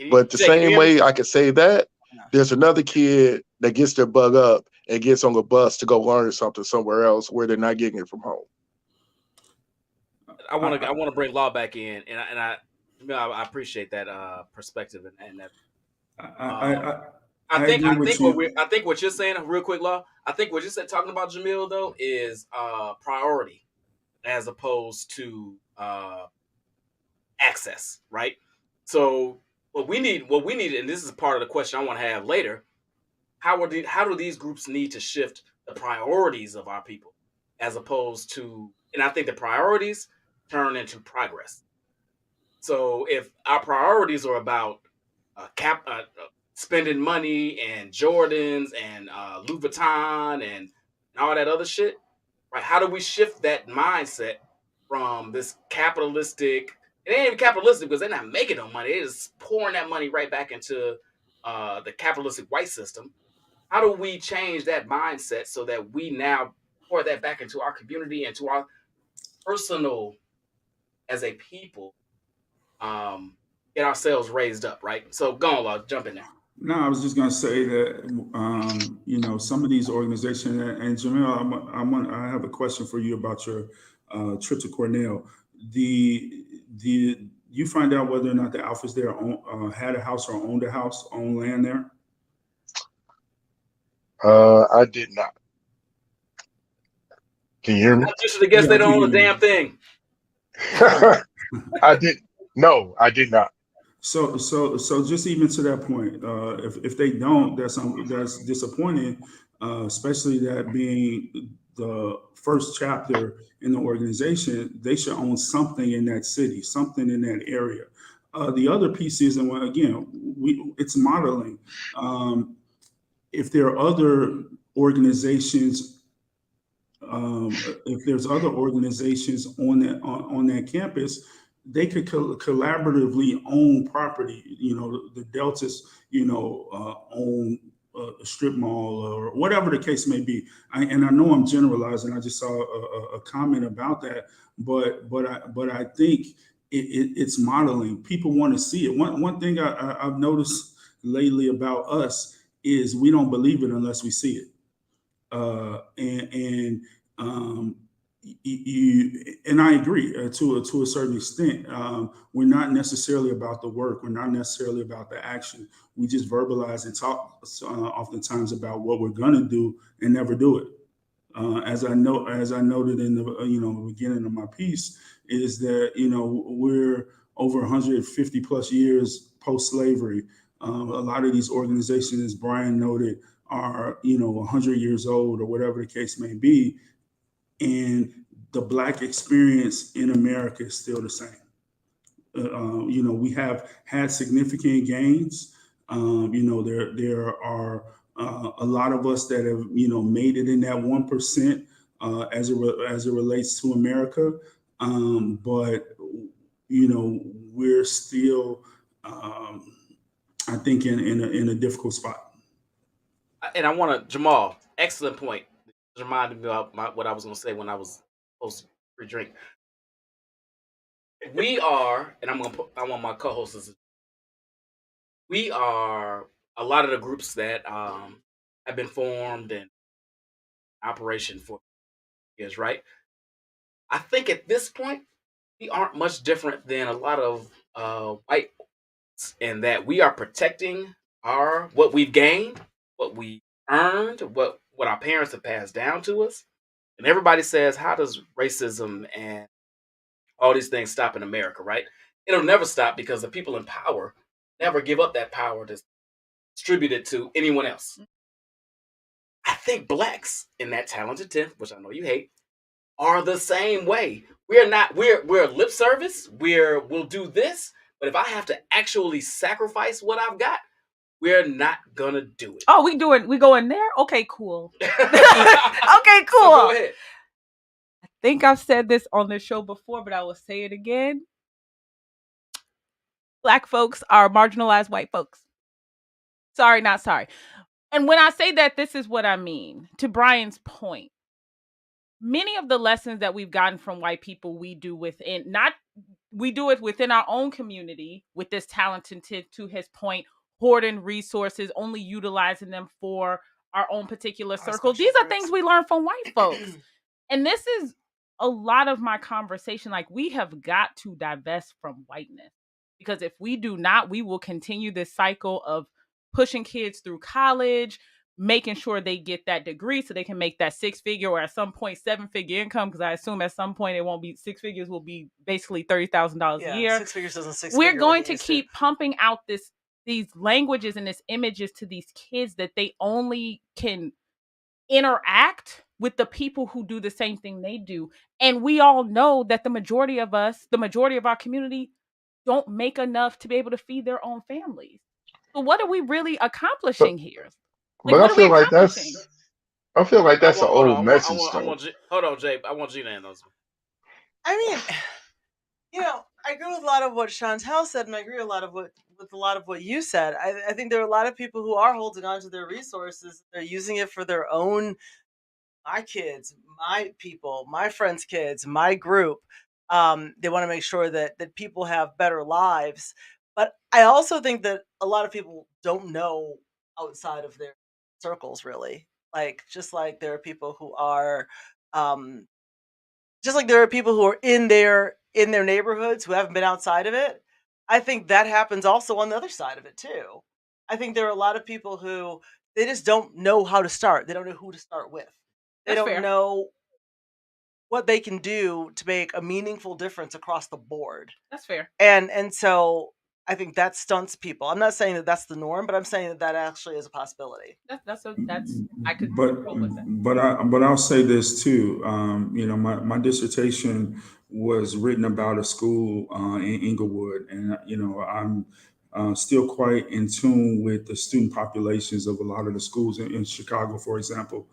But the Jay, can you same hear me? way I could say that, there's another kid that gets their bug up and gets on the bus to go learn something somewhere else where they're not getting it from home. I want to bring Law back in, and I appreciate that perspective and that. I agree with you. I think what you're saying, real quick, Law. I think what you said talking about Jamil though is priority as opposed to access, right? So what we need, and this is part of the question I want to have later. How do these groups need to shift the priorities of our people as opposed to, and I think the priorities turn into progress. So if our priorities are about spending money and Jordans and Louis Vuitton and all that other shit, right? How do we shift that mindset from this capitalistic? It ain't even capitalistic because they're not making no money; they're just pouring that money right back into the capitalistic white system. How do we change that mindset so that we now pour that back into our community and to our personal as a people, get ourselves raised up, right? So go on, Law, jump in there. No, I was just going to say that some of these organizations, and Jamil, I have a question for you about your trip to Cornell. The you find out whether or not the Alphas there had a house or owned a house, owned land there? I did not. Can you hear me? I just should guess Yeah, they I can don't hear own a you. damn thing. I did. No, I did not. So just even to that point, if they don't, that's disappointing, especially that being the first chapter in the organization. They should own something in that city, something in that area. The other piece is, and again, it's modeling. If there are other organizations, if there's other organizations on that campus, they could collaboratively own property. The Deltas, own a strip mall or whatever the case may be. And I know I'm generalizing. I just saw a comment about that, but I think it's modeling. People want to see it. One thing I've noticed lately about us is we don't believe it unless we see it. And And I agree to a certain extent. We're not necessarily about the work. We're not necessarily about the action. We just verbalize and talk oftentimes about what we're gonna do and never do it. As I noted in the beginning of my piece, is that we're over 150 plus years post slavery. A lot of these organizations, as Brian noted, are 100 years old or whatever the case may be, and the Black experience in America is still the same. We have had significant gains. There are a lot of us that have made it in that 1% as it relates to America, but we're still, I think, in a difficult spot. And I want to, Jamal, excellent point. It reminded me of what I was going to say when I was supposed to pre-drink. We are, and I want my co-hosts. We are a lot of the groups that have been formed and operation for years, right? I think at this point we aren't much different than a lot of white in that we are protecting our what we've gained, what we earned, what our parents have passed down to us. And everybody says, how does racism and all these things stop in America, right? It'll never stop because the people in power never give up that power to distribute it to anyone else. I think blacks in that talented 10th, which I know you hate, are the same way. We're lip service, we'll do this, but if I have to actually sacrifice what I've got, we're not gonna do it. Oh, we going there? Okay, cool. Okay, cool. So go ahead. I think I've said this on the show before, but I will say it again. Black folks are marginalized white folks. Sorry, not sorry. And when I say that, this is what I mean. To Brian's point, many of the lessons that we've gotten from white people, we do it within our own community with this talented, to his point, hoarding resources, only utilizing them for our own particular circle. These are things we learn from white folks. And this is a lot of my conversation. Like, we have got to divest from whiteness, because if we do not, we will continue this cycle of pushing kids through college, making sure they get that degree so they can make that 6-figure or at some point 7-figure income. Because I assume at some point it won't be 6 figures, will be basically $30,000 a year. 6 figures doesn't 6 We're going to keep pumping out these languages and these images to these kids that they only can interact with the people who do the same thing they do. And we all know that the majority of our community don't make enough to be able to feed their own families. So what are we really accomplishing here? But I feel like that's an old message, though. Hold on, Jay. I want Gina in those. I mean, I agree with a lot of what Chantel said, and I agree with a lot of what you said. I think there are a lot of people who are holding on to their resources. They're using it for their own, my kids, my people, my friends' kids, my group. They want to make sure that people have better lives. But I also think that a lot of people don't know outside of their circles, really. Just like there are people who are in their neighborhoods who haven't been outside of it. I think that happens also on the other side of it too. I think there are a lot of people who, they just don't know how to start. They don't know who to start with. They don't know what they can do to make a meaningful difference across the board. That's fair. And so I think that stunts people. I'm not saying that that's the norm, but I'm saying that actually is a possibility. I could roll with that. But I'll say this too. My dissertation was written about a school in Inglewood, and I'm still quite in tune with the student populations of a lot of the schools in Chicago, for example.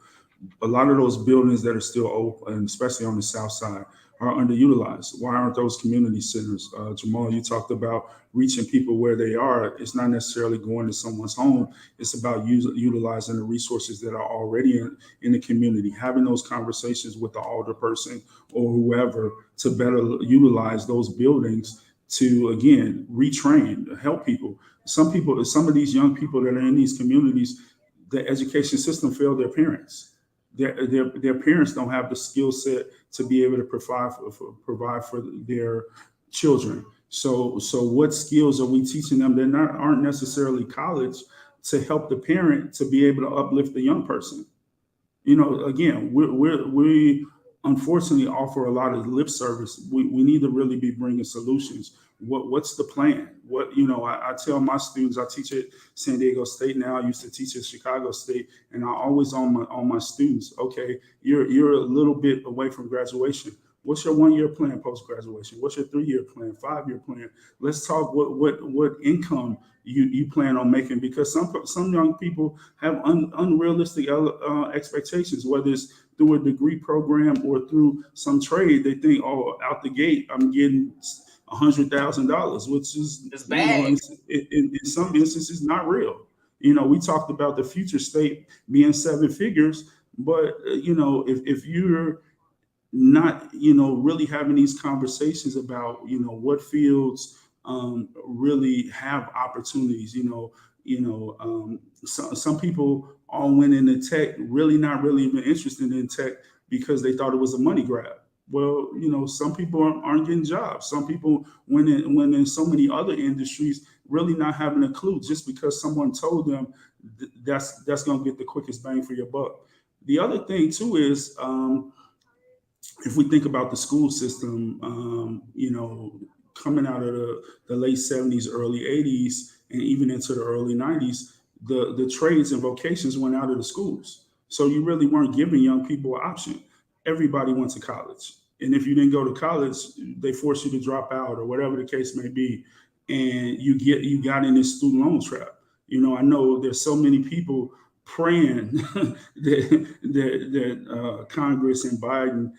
A lot of those buildings that are still open, especially on the south side, are underutilized. Why aren't those community centers? Jamal, you talked about reaching people where they are. It's not necessarily going to someone's home. It's about utilizing the resources that are already in the community, having those conversations with the alder person or whoever to better utilize those buildings to, again, retrain, help people. Some of these young people that are in these communities, the education system failed their parents. their parents don't have the skill set to be able to provide for their children. So what skills are we teaching them that aren't necessarily college to help the parent to be able to uplift the young person? Again, we unfortunately offer a lot of lip service. We need to really be bringing solutions. What's the plan? I tell my students, I teach at San Diego State now. I used to teach at Chicago State, and I always on my students. Okay, you're a little bit away from graduation. What's your 1 year plan post graduation? What's your 3 year plan, 5 year plan? Let's talk what income you plan on making, because some young people have unrealistic expectations, whether it's through a degree program or through some trade. They think, oh, out the gate I'm getting $100,000, which is in some instances not real. We talked about the future state being seven figures, but if you're not really having these conversations about what fields really have opportunities. Some people all went into tech really not really even interested in tech because they thought it was a money grab. Well, some people aren't getting jobs. Some people went in so many other industries really not having a clue, just because someone told them that's going to get the quickest bang for your buck. The other thing too is, if we think about the school system, coming out of the late 70s, early 80s, and even into the early 90s, the trades and vocations went out of the schools. So you really weren't giving young people an option. Everybody went to college. And if you didn't go to college, they forced you to drop out or whatever the case may be. And you got in this student loan trap. I know there's so many people praying that Congress and Biden,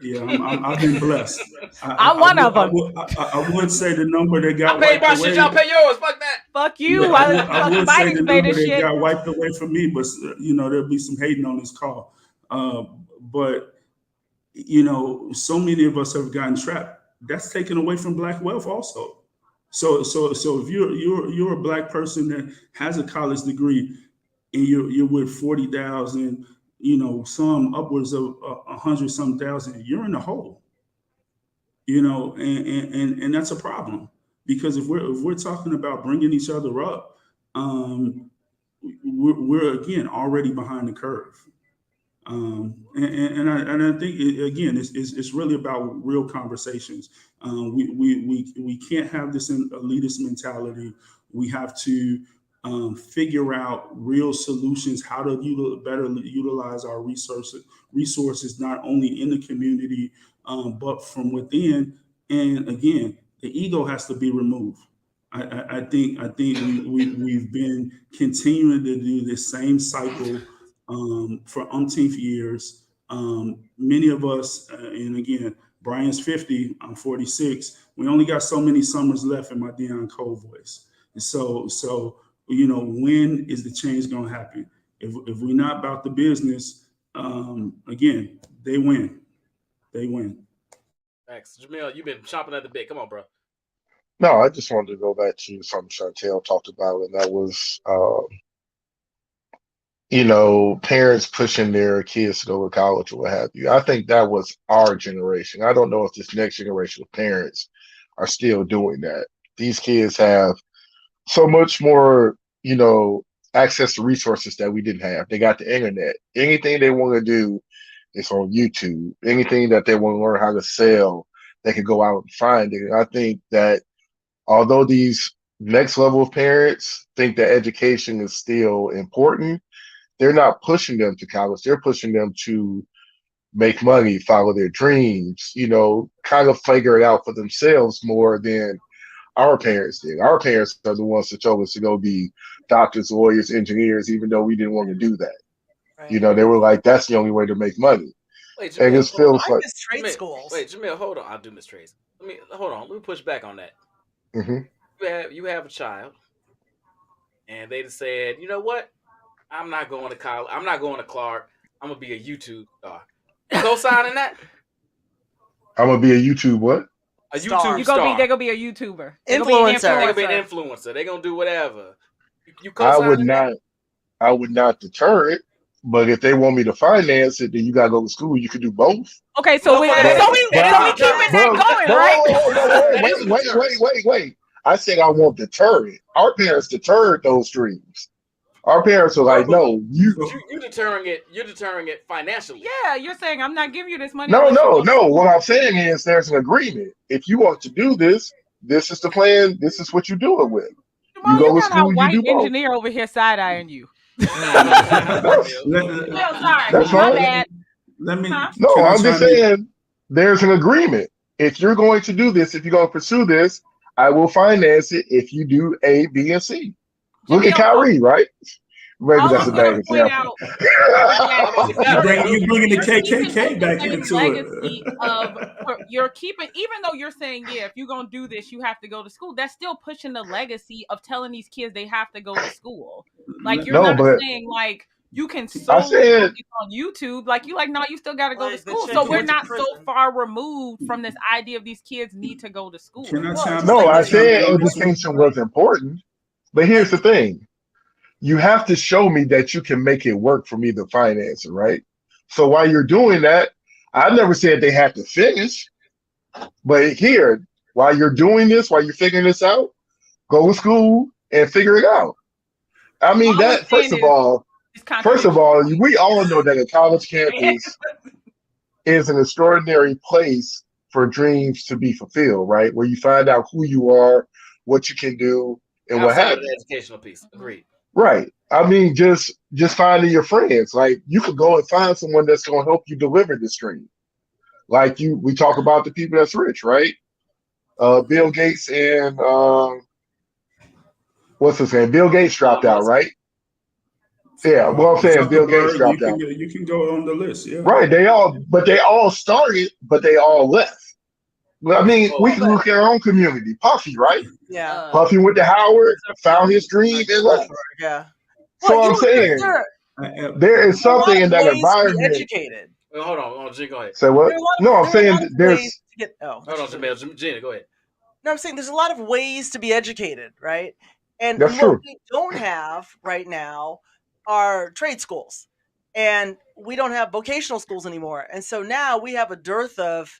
yeah, I've been blessed. I'm one of them. I would say the number that got I pay wiped my away. shit, y'all pay yours. Fuck that. Fuck you. Yeah, I would say the Biden's made number this that shit. got wiped away from me, but there'll be some hating on this call. But so many of us have gotten trapped. That's taken away from Black wealth also. So if you're a Black person that has a college degree and you're with 40,000, some upwards of 100 some thousand, you're in the hole. And that's a problem, because if we're talking about bringing each other up, we're again already behind the curve. And I think again, it's really about real conversations. We can't have this elitist mentality. We have to figure out real solutions, how to better utilize our resources not only in the community, but from within. And again, the ego has to be removed. I think we've been continuing to do this same cycle for umpteenth years. Many of us, and again, Brian's 50, I'm 46. We only got so many summers left in my Deion Cole voice. And so when is the change going to happen? If we're not about the business, again, they win. They win. Thanks, Jamil. You've been chomping at the bit. Come on, bro. No, I just wanted to go back to something Chantel talked about, and that was, parents pushing their kids to go to college or what have you. I think that was our generation. I don't know if this next generation of parents are still doing that. These kids have so much more, access to resources that we didn't have. They got the internet. Anything they want to do is on YouTube. Anything that they want to learn how to sell, they can go out and find it. And I think that although these next level of parents think that education is still important, they're not pushing them to college. They're pushing them to make money, follow their dreams, kind of figure it out for themselves more than our parents did. Our parents are the ones that told us to go be doctors, lawyers, engineers, even though we didn't want to do that. Right. They were like, that's the only way to make money. Wait, And Jamil, it feels I like, miss trade schools. Wait, Jamil, hold on. I'll do Miss Trace. Hold on. Let me push back on that. mhm. You have a child, and they just said, you know what? I'm not going to college. I'm not going to Clark. I'm gonna be a YouTube star. Co-signing that? I'm gonna be a YouTube what? A Star. YouTube star. They're gonna be a YouTuber. Influencer. They're gonna be an influencer. They're gonna do whatever. You I co-signing would that? not. I would not deter it. But if they want me to finance it, then you gotta go to school. You can do both. Okay, so we But- so we but so we I- keeping But, that going, but right? wait. I said I won't deter it. Our parents deterred those dreams. Our parents were like, no, you You're deterring it. You're deterring it financially. Yeah, you're saying I'm not giving you this money no, unless you go to no. school. What I'm saying is there's an agreement. If you want to do this, this is the plan. This is what you do it with. Jamal, You go to got our school, you white do both. engineer over here side-eyeing you. That's, Well, sorry, that's my fine. bad. Let me. Huh? No, Can I I'm just chime in? saying there's an agreement. If you're going to do this, if you're going to pursue this, I will finance it if you do A, B, and C. Look at Jamil, Kyrie, right? Maybe all that's a I'm gonna bad point example. out is that You bringing the you're keeping KKK the back same into legacy it. of you're keeping, even though you're saying, yeah, if you're gonna do this, you have to go to school. That's still pushing the legacy of telling these kids they have to go to school. Like you're No, not but saying like you can I solely said, focus on YouTube. Like you like, no, you still gotta go to Like, the school. chick So who we're went to not so prison. far removed from this idea of these kids need to go to school. Can I Well, chime? just no, like I the chick said who went to prison, education was important. But here's the thing. You have to show me that you can make it work for me to finance it, right? So while you're doing that, I never said they have to finish. But here, while you're doing this, while you're figuring this out, go to school and figure it out. I mean, All we're that saying is it's first of contradictory. all, we all know that a college campus is an extraordinary place for dreams to be fulfilled, right? Where you find out who you are, what you can do, and what Outside have of you. the educational piece, agreed. Right. I mean, just finding your friends. Like you could go and find someone that's going to help you deliver this dream. Like we talk about the people that's rich, right? Bill Gates and what's his name? Bill Gates dropped out, Musk. right? Yeah. Well, I'm saying Bill Gates Zuckerberg, dropped out. you can go on the list. Yeah. Right. They all started, but they all left. Well, I mean, we can look at our own community. Puffy, right? yeah. Puffy went to Howard, found his dream, and left. Yeah. So Well, I'm saying there is there are a lot something of in that ways to be environment. educated. Well, hold on, Gina, go ahead. Say what? There are a lot of, No, I'm there are a saying lot of ways there's. to get. Oh, Hold on, Jamel. Gina, go ahead. No, I'm saying there's a lot of ways to be educated, right? And That's what true. we don't have right now are trade schools, and we don't have vocational schools anymore. And so now we have a dearth of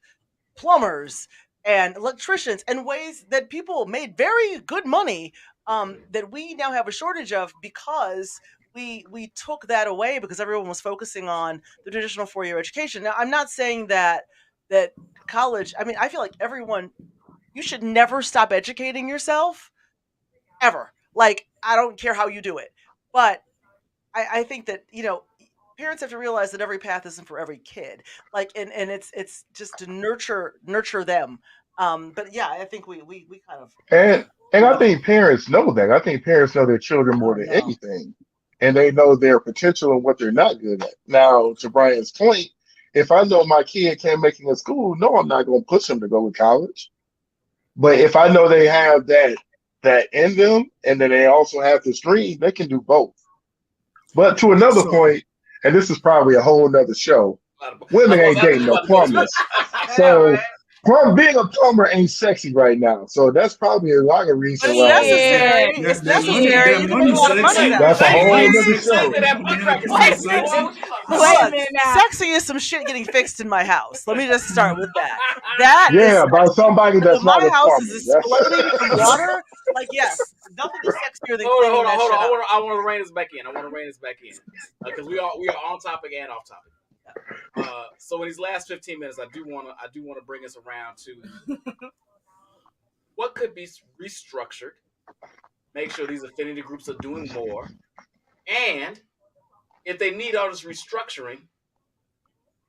plumbers and electricians and ways that people made very good money that we now have a shortage of because we took that away because everyone was focusing on the traditional 4-year education. Now, I'm not saying that college. I mean, I feel like everyone. You should never stop educating yourself ever. Like, I don't care how you do it. But I think that, parents have to realize that every path isn't for every kid. Like, and it's just to nurture them. But yeah, I think we kind of And I think parents know that. I think parents know their children I more don't than know. anything. And they know their potential and what they're not good at. Now, to Brian's point, if I know my kid can't make it in school, no, I'm not going to push them to go to college. But if I know they have that in them and then they also have this dream, they can do both. But to another So point, and this is probably a whole nother show, women ain't dating no plumbers. So being a plumber ain't sexy right now. So that's probably a lot of But reason it's why. necessary. that, It's that money, necessary. that You can make a lot of money sexy. now. That's a whole other Say show. that butt crack is Wait, sexy. wait Hold a on. minute now. Sexy is some shit getting fixed in my house. Let me just start with that. That is Yeah, by somebody when that's not my a house plumber. is That's exploding from water. Like, yes, nothing is sexier than cleaning that Hold shit on. up. I want to rein this back in. Because we are on topic and off topic. So in these last 15 minutes, I do want to bring us around to what could be restructured. Make sure these affinity groups are doing more, and if they need all this restructuring,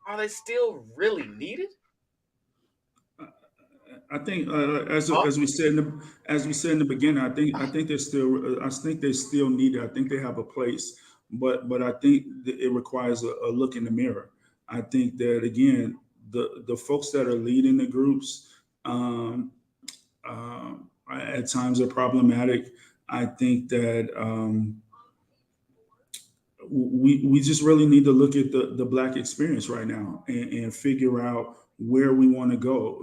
are they still really needed? I think as we said in the beginning, I think they still need it. I think they have a place, but I think that it requires a look in the mirror. I think that again, the folks that are leading the groups at times are problematic. I think that we just really need to look at the Black experience right now and figure out where we want to go.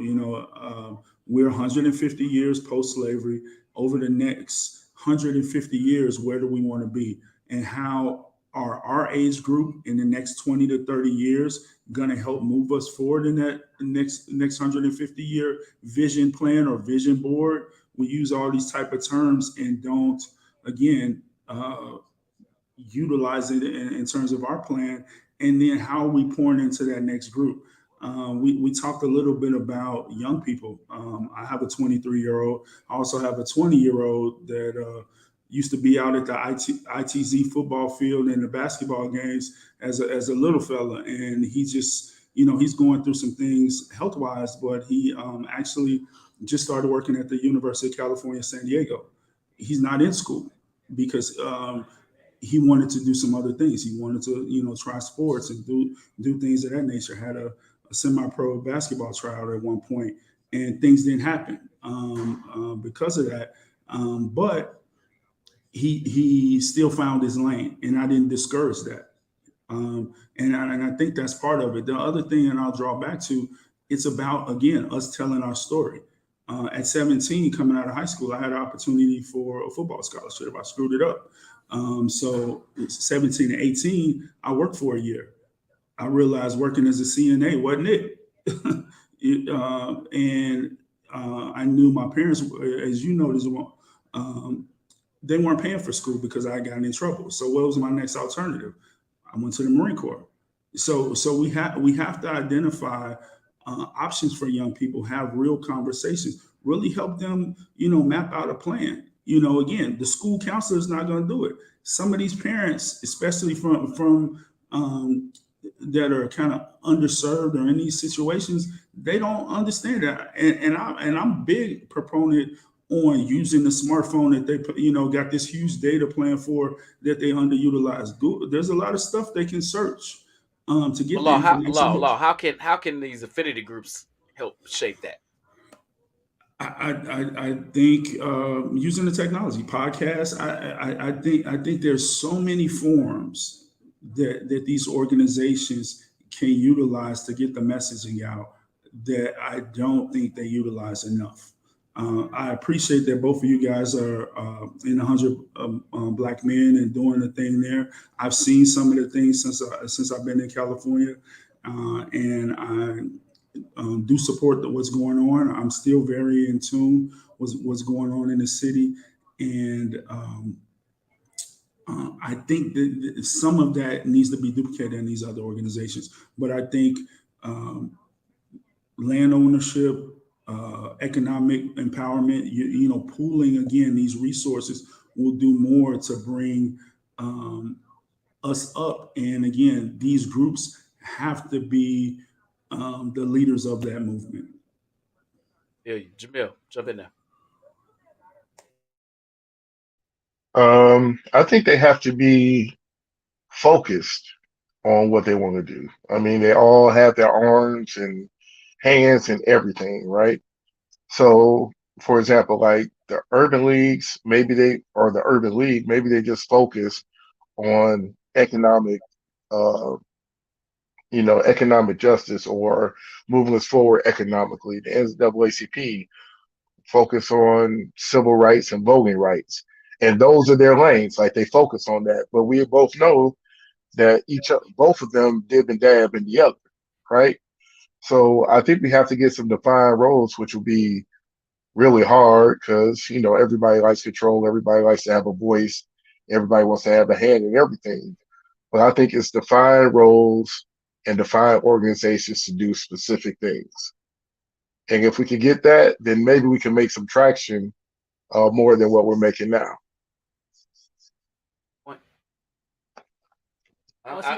We're 150 years post-slavery. Over the next 150 years, where do we want to be? And how are our age group in the next 20 to 30 years going to help move us forward in that next 150-year vision plan or vision board? We use all these type of terms and don't, again, utilize it in terms of our plan, and then how are we pouring into that next group. We talked a little bit about young people. I have a 23-year-old. I also have a 20-year-old that used to be out at the ITZ football field and the basketball games as a little fella, and he just, he's going through some things health wise, but he actually just started working at the University of California, San Diego. He's not in school because he wanted to do some other things. He wanted to, try sports and do things of that nature. Had a semi-pro basketball tryout at one point, and things didn't happen because of that. But he still found his lane, and I didn't discourage that. And I think that's part of it. The other thing, and I'll draw back to, it's about, again, us telling our story. At 17, coming out of high school, I had an opportunity for a football scholarship. I screwed it up. So 17 and 18, I worked for a year. I realized working as a CNA wasn't it. I knew my parents, as you noticed, they weren't paying for school because I got in trouble. So what was my next alternative? I went to the Marine Corps. So we have to identify options for young people, have real conversations, really help them, map out a plan. Again, the school counselor is not going to do it. Some of these parents, especially from that are kind of underserved or in these situations, they don't understand that. And I'm big proponent on using the smartphone that they got this huge data plan for that they underutilize. Google, there's a lot of stuff they can search to get the information. How can these affinity groups help shape that? I think using the technology, podcasts. I think there's so many forms that these organizations can utilize to get the messaging out that I don't think they utilize enough. I appreciate that both of you guys are in 100 Black Men and doing the thing there. I've seen some of the things since I've been in California, and I do support what's going on. I'm still very in tune with what's going on in the city, and I think that some of that needs to be duplicated in these other organizations. But I think land ownership, economic empowerment, pooling again these resources will do more to bring us up. And again, these groups have to be the leaders of that movement. Yeah, Jamil, jump in there. I think they have to be focused on what they want to do. I mean, they all have their arms and hands and everything, right? So, for example, like the urban leagues, or the urban league, maybe they just focus on economic, uh, economic justice or moving us forward economically. The NAACP focus on civil rights and voting rights, and those are their lanes. Like they focus on that, but we both know that both of them dib and dab in the other, right? So I think we have to get some defined roles, which will be really hard because everybody likes control, everybody likes to have a voice, everybody wants to have a hand in everything. But I think it's defined roles and defined organizations to do specific things. And if we can get that, then maybe we can make some traction more than what we're making now.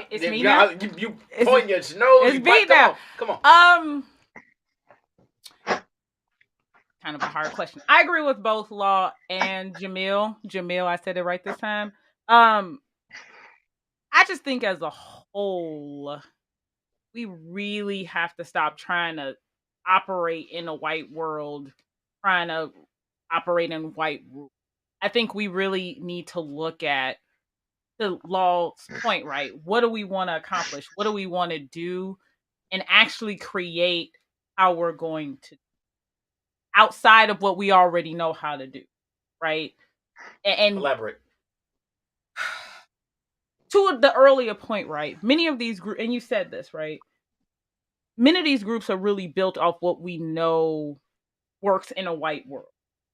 It's me now. You point your nose. It's me now. Come on. Kind of a hard question. I agree with both Law and Jamil. Jamil, I said it right this time. I just think as a whole, we really have to stop trying to operate in a white world, trying to operate in white rules. I think we really need to look at the Law's point, right? What do we want to accomplish? What do we want to do? And actually create how we're going to outside of what we already know how to do, right? And elaborate. to the earlier point, right? Many of these groups, and you said this, right? Many of these groups are really built off what we know works in a white world.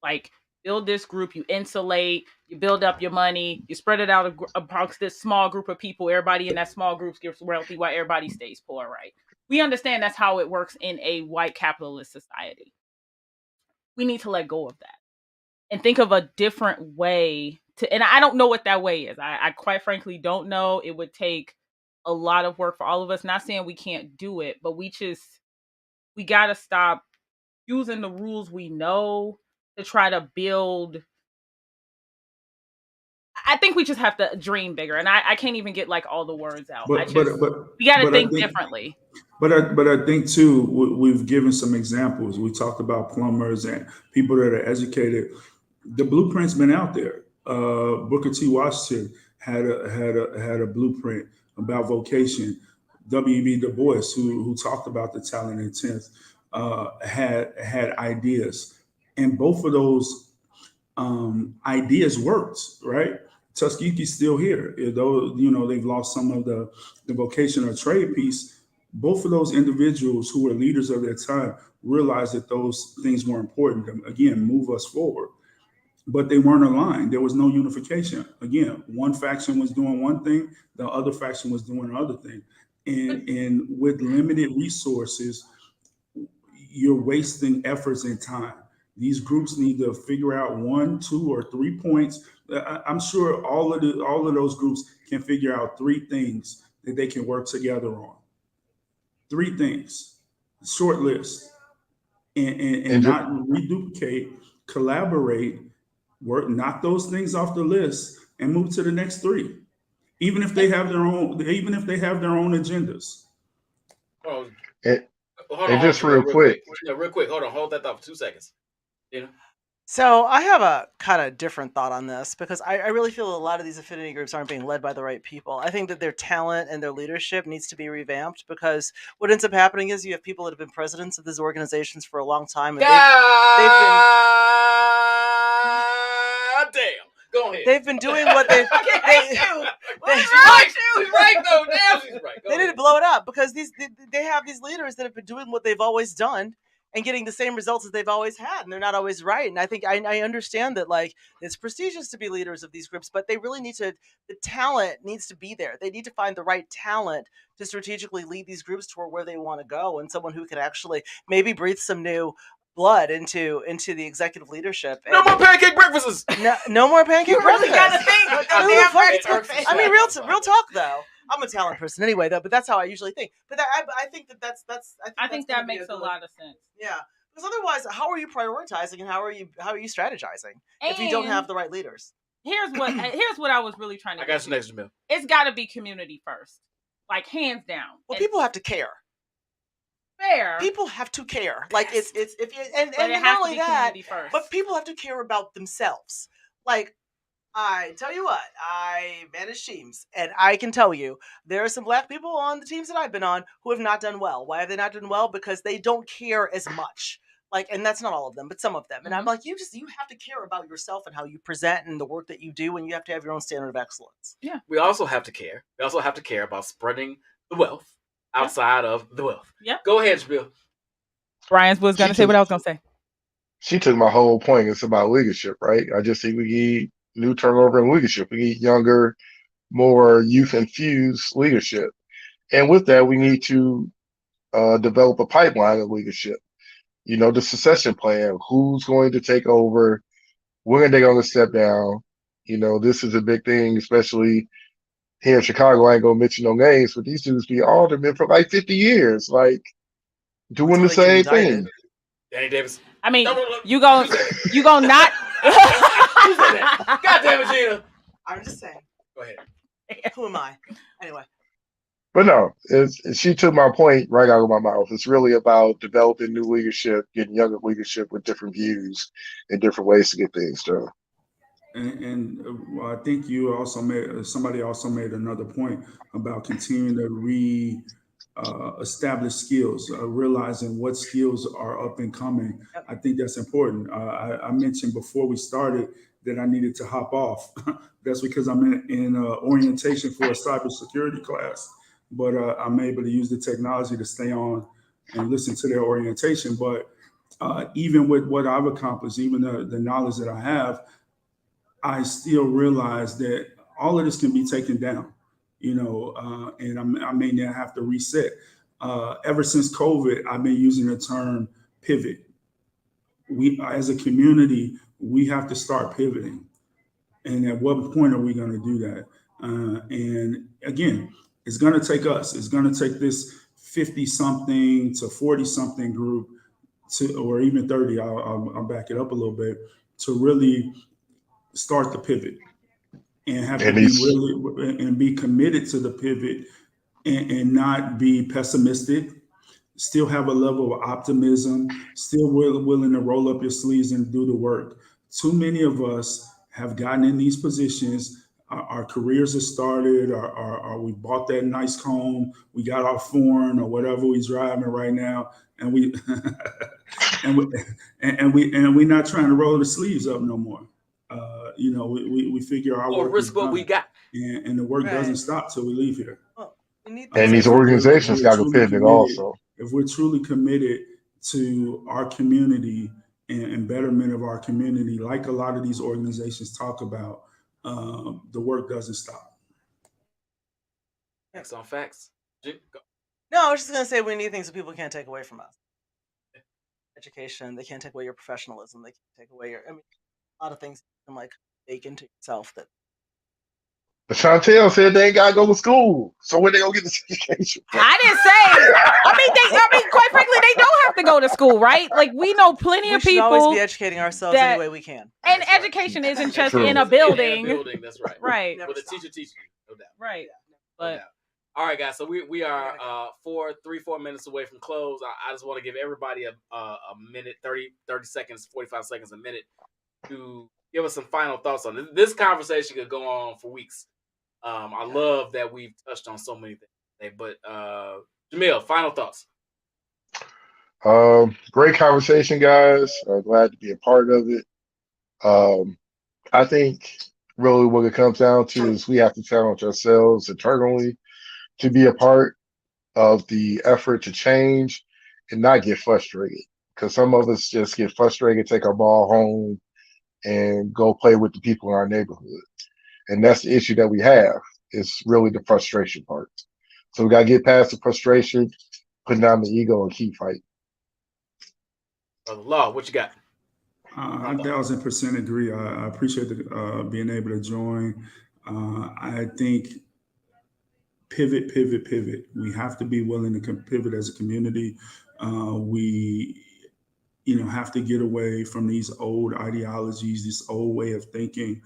Like, build this group, you insulate, you build up your money, you spread it out amongst this small group of people. Everybody in that small group gets wealthy while everybody stays poor, right? We understand that's how it works in a white capitalist society. We need to let go of that and think of a different way to, and I don't know what that way is. I quite frankly don't know. It would take a lot of work for all of us. Not saying we can't do it, but we got to stop using the rules we know to try to build. I think we just have to dream bigger, and I can't even get like all the words out. But We got to but I think think differently. but I think too we've given some examples. We talked about plumbers and people that are educated. The blueprint's been out there. Booker T. Washington had a blueprint about vocation. W.E.B. Du Bois, who talked about the talent and tenth, had ideas, and both of those ideas worked. Right, Tuskegee's still here, though they've lost some of the vocational trade piece. Both of those individuals who were leaders of their time realized that those things were important to again move us forward, but they weren't aligned. There was no unification. Again, one faction was doing one thing, the other faction was doing another thing. And with limited resources, you're wasting efforts and time. These groups need to figure out 1, 2, or 3 points. I'm sure all of those groups can figure out 3 things that they can work together on. 3 things, short list, and And ju- not reduplicate, collaborate, work, knock those things off the list, and move to the next 3. Even if they have their own, agendas. Oh, and, hold and on, just Jamil, real real quick, quick. Real quick. Hold on, hold that thought for 2 seconds. So I have a kind of different thought on this because I really feel a lot of these affinity groups aren't being led by the right people. I think that their talent and their leadership needs to be revamped because what ends up happening is you have people that have been presidents of these organizations for a long time, and God damn. Go ahead. they've been doing what they've She's right. She's right though. Damn, she's right. Go they need ahead. to blow it up because they have these leaders that have been doing what they've always done and getting the same results as they've always had, and they're not always right. And I think I understand that, like, it's prestigious to be leaders of these groups, but they really need to, the talent needs to be there. They need to find the right talent to strategically lead these groups toward where they want to go, and someone who can actually maybe breathe some new blood into the executive leadership. No more pancake breakfasts. No more pancake You really breakfasts. gotta think with Who the that fuck- damn breakfast. I mean, real talk though. I'm a talent person anyway, though, but that's how I usually think. But I think that's I think that makes a lot of sense. Yeah, because otherwise, how are you prioritizing and how are you strategizing if you don't And have the right leaders? here's what I was really trying to I get got you to. next, Jamil. It's got to be community first, like hands down. Well, And people have to care. fair, People have to care. Like it's if you, and but it not has to only be that, community first. but people have to care about themselves. Like, I tell you what, I manage teams, and I can tell you there are some black people on the teams that I've been on who have not done well. Why have they not done well? Because they don't care as much. Like, and that's not all of them, but some of them. And I'm like, you have to care about yourself and how you present and the work that you do, and you have to have your own standard of excellence. Yeah. We also have to care. We also have to care about spreading the wealth outside of the wealth. Yeah. Go ahead, Jamil. Brian was going to say what I was going to say. she took my whole point. It's about leadership, right? I just think we need new turnover in leadership. We need younger, more youth infused leadership. And with that, we need to develop a pipeline of leadership. The succession plan. Who's going to take over? When are they going to step down? This is a big thing, especially here in Chicago. I ain't gonna mention no names, but these dudes be aldermen for like 50 years, like doing the Until they get same indicted. thing. Danny Davis. I mean, No. you go not. Who said that? God damn it, Gina. I'm just saying. Go ahead. Who am I? Anyway. But no, she took my point right out of my mouth. It's really about developing new leadership, getting younger leadership with different views and different ways to get things done. And I think you also somebody also made another point about continuing to establish skills, realizing what skills are up and coming. Yep. I think that's important. I mentioned before we started that I needed to hop off. That's because I'm in orientation for a cybersecurity class, but I'm able to use the technology to stay on and listen to their orientation. But even with what I've accomplished, even the knowledge that I have, I still realize that all of this can be taken down, and I may now have to reset. Ever since COVID, I've been using the term pivot. We, as a community, we have to start pivoting. And at what point are we going to do that? And again, it's going to take us. It's going to take this 50 something to 40 something group or even 30. I'll back it up a little bit to really start the pivot and have to And be these really and be committed to the pivot and not be pessimistic, still have a level of optimism, still willing to roll up your sleeves and do the work. Too many of us have gotten in these positions. Our careers have started, or we bought that nice home, we got our foreign or whatever we're driving right now, and we and we and we're not trying to roll the sleeves up no more. We figure our Or work is risk what we done, got. and the work doesn't Right. stop till we leave here. Well, we need and things like these If organizations we're got to truly pivot committed, also. if we're truly committed to our community and betterment of our community, like a lot of these organizations talk about, the work doesn't stop. Facts on facts. Go. No, I was just gonna say we need things that people can't take away from us. Education, they can't take away your professionalism. They can't take away a lot of things you can like bake into yourself that But Chantel said they ain't got to go to school. So when they gonna get this education from? I didn't say. I mean, quite frankly, they don't have to go to school, right? Like we know plenty we of should always be people, educating ourselves that- any way we can. and That's right. education isn't That's just true. in a In a building, building, that's right. right? Never With a stop. teacher teaching you, no doubt. Right. No But doubt. All right, guys. So we are 4 minutes away from close. I just want to give everybody a minute, 30 seconds, 45 seconds, a minute to give us some final thoughts on this. This conversation could go on for weeks. I love that we've touched on so many things today. But Jamil, final thoughts. Great conversation, guys. Glad to be a part of it. I think really what it comes down to is we have to challenge ourselves internally to be a part of the effort to change and not get frustrated. Because some of us just get frustrated, take our ball home, and go play with the people in our neighborhood. And that's the issue that we have. Is really the frustration part. So we got to get past the frustration, put down the ego, and keep fighting. Brother Law, what you got? I 1,000% agree. I appreciate being able to join. I think pivot. We have to be willing to pivot as a community. We have to get away from these old ideologies, this old way of thinking,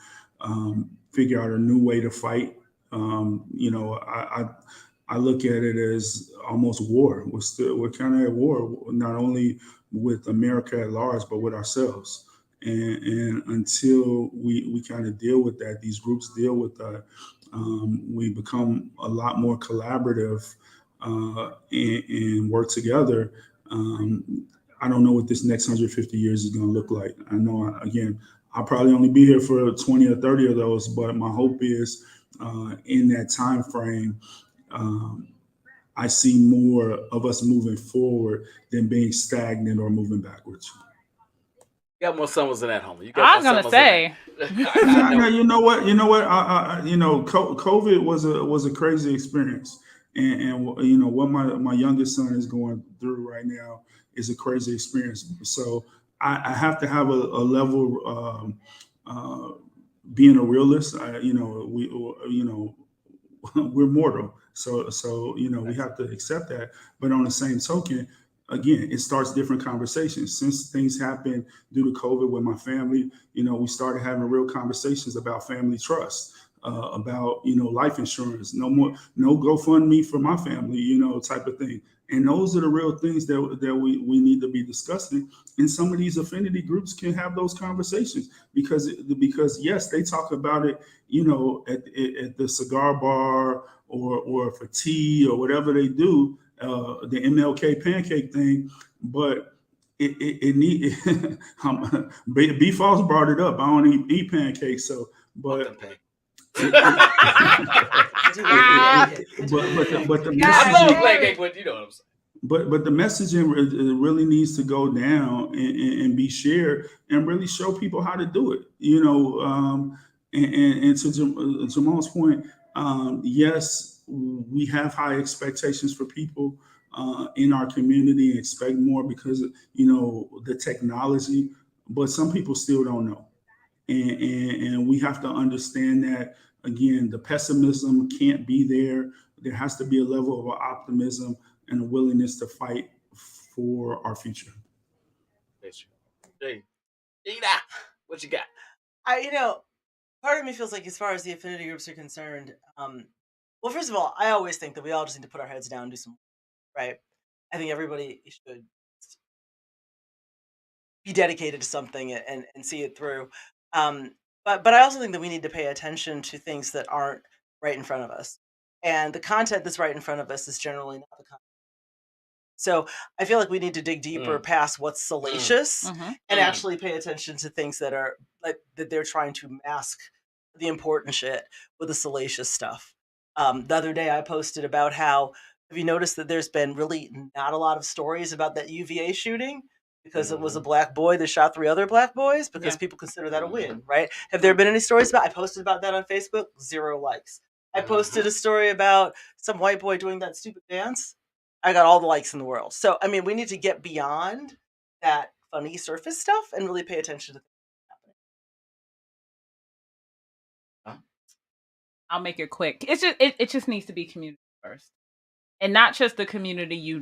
figure out a new way to fight. I look at it as almost war. We're kind of at war, not only with America at large, but with ourselves. And until we kind of deal with that, these groups deal with that, we become a lot more collaborative and work together. I don't know what this next 150 years is going to look like. I know, again, I'll probably only be here for 20 or 30 of those, but my hope is in that time frame, I see more of us moving forward than being stagnant or moving backwards. You got more summers than that, homie. You I got was more gonna summers say, than that. I No, know. you know what? COVID was a crazy experience, and what my youngest son is going through right now is a crazy experience. So I have to have a level, being a realist. We're mortal, so we have to accept that. But on the same token, again, it starts different conversations. Since things happened due to COVID with my family, we started having real conversations about family trust, about life insurance, no GoFundMe for my family, type of thing. And those are the real things that we need to be discussing. And some of these affinity groups can have those conversations because yes, they talk about it, at the cigar bar or for tea or whatever they do, the MLK pancake thing. But it need. B Falls brought it up. I don't eat pancakes, so but. But the I love a messaging, pancake, but you know what I'm saying. but the messaging really needs to go down and be shared and really show people how to do it. And to Jamal's point, yes, we have high expectations for people in our community and expect more because the technology, but some people still don't know. And we have to understand that again, the pessimism can't be there. There has to be a level of optimism and a willingness to fight for our future. Hey, what you got? Part of me feels like as far as the affinity groups are concerned, well, first of all, I always think that we all just need to put our heads down and do some work, right? I think everybody should be dedicated to something and see it through. But I also think that we need to pay attention to things that aren't right in front of us. And the content that's right in front of us is generally not the content. So I feel like we need to dig deeper past what's salacious and actually pay attention to things that are like that they're trying to mask the important shit with the salacious stuff. The other day I posted about how, have you noticed that there's been really not a lot of stories about that UVA shooting? Because it was a black boy that shot 3 other black boys, because people consider that a win, right? Have there been any stories about? I posted about that on Facebook, 0 likes. I posted a story about some white boy doing that stupid dance. I got all the likes in the world. So, I mean, we need to get beyond that funny surface stuff and really pay attention to things happening. I'll make it quick. It's just it just needs to be community first. And not just the community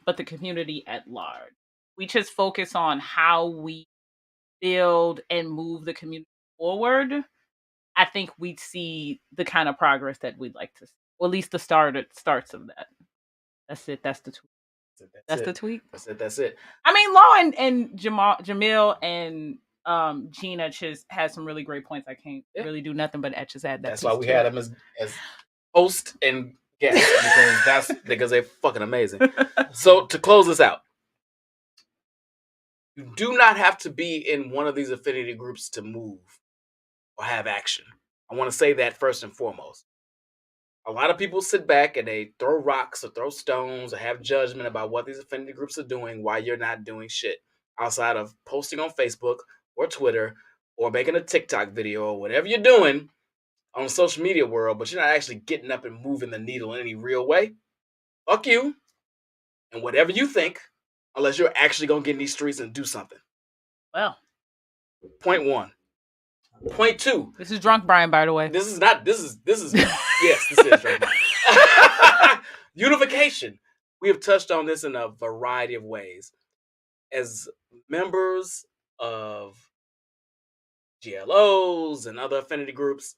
but the community at large. We just focus on how we build and move the community forward. I think we'd see the kind of progress that we'd like to see. Or at least the starts of that. That's it. That's the tweet. That's the tweet. That's it. I mean, Law and Jamil and Gina just had some really great points. I can't really do nothing but just add that. That's why we had them as host and guest because they're fucking amazing. So to close this out, you do not have to be in one of these affinity groups to move or have action. I want to say that first and foremost. A lot of people sit back and they throw rocks or throw stones or have judgment about what these affinity groups are doing, why you're not doing shit outside of posting on Facebook or Twitter or making a TikTok video or whatever you're doing on the social media world, but you're not actually getting up and moving the needle in any real way. Fuck you and whatever you think, unless you're actually going to get in these streets and do something. Well. Point 1. Point 2. This is Drunk Brian, by the way. This is yes, this is Drunk Brian. Unification. We have touched on this in a variety of ways. As members of GLOs and other affinity groups,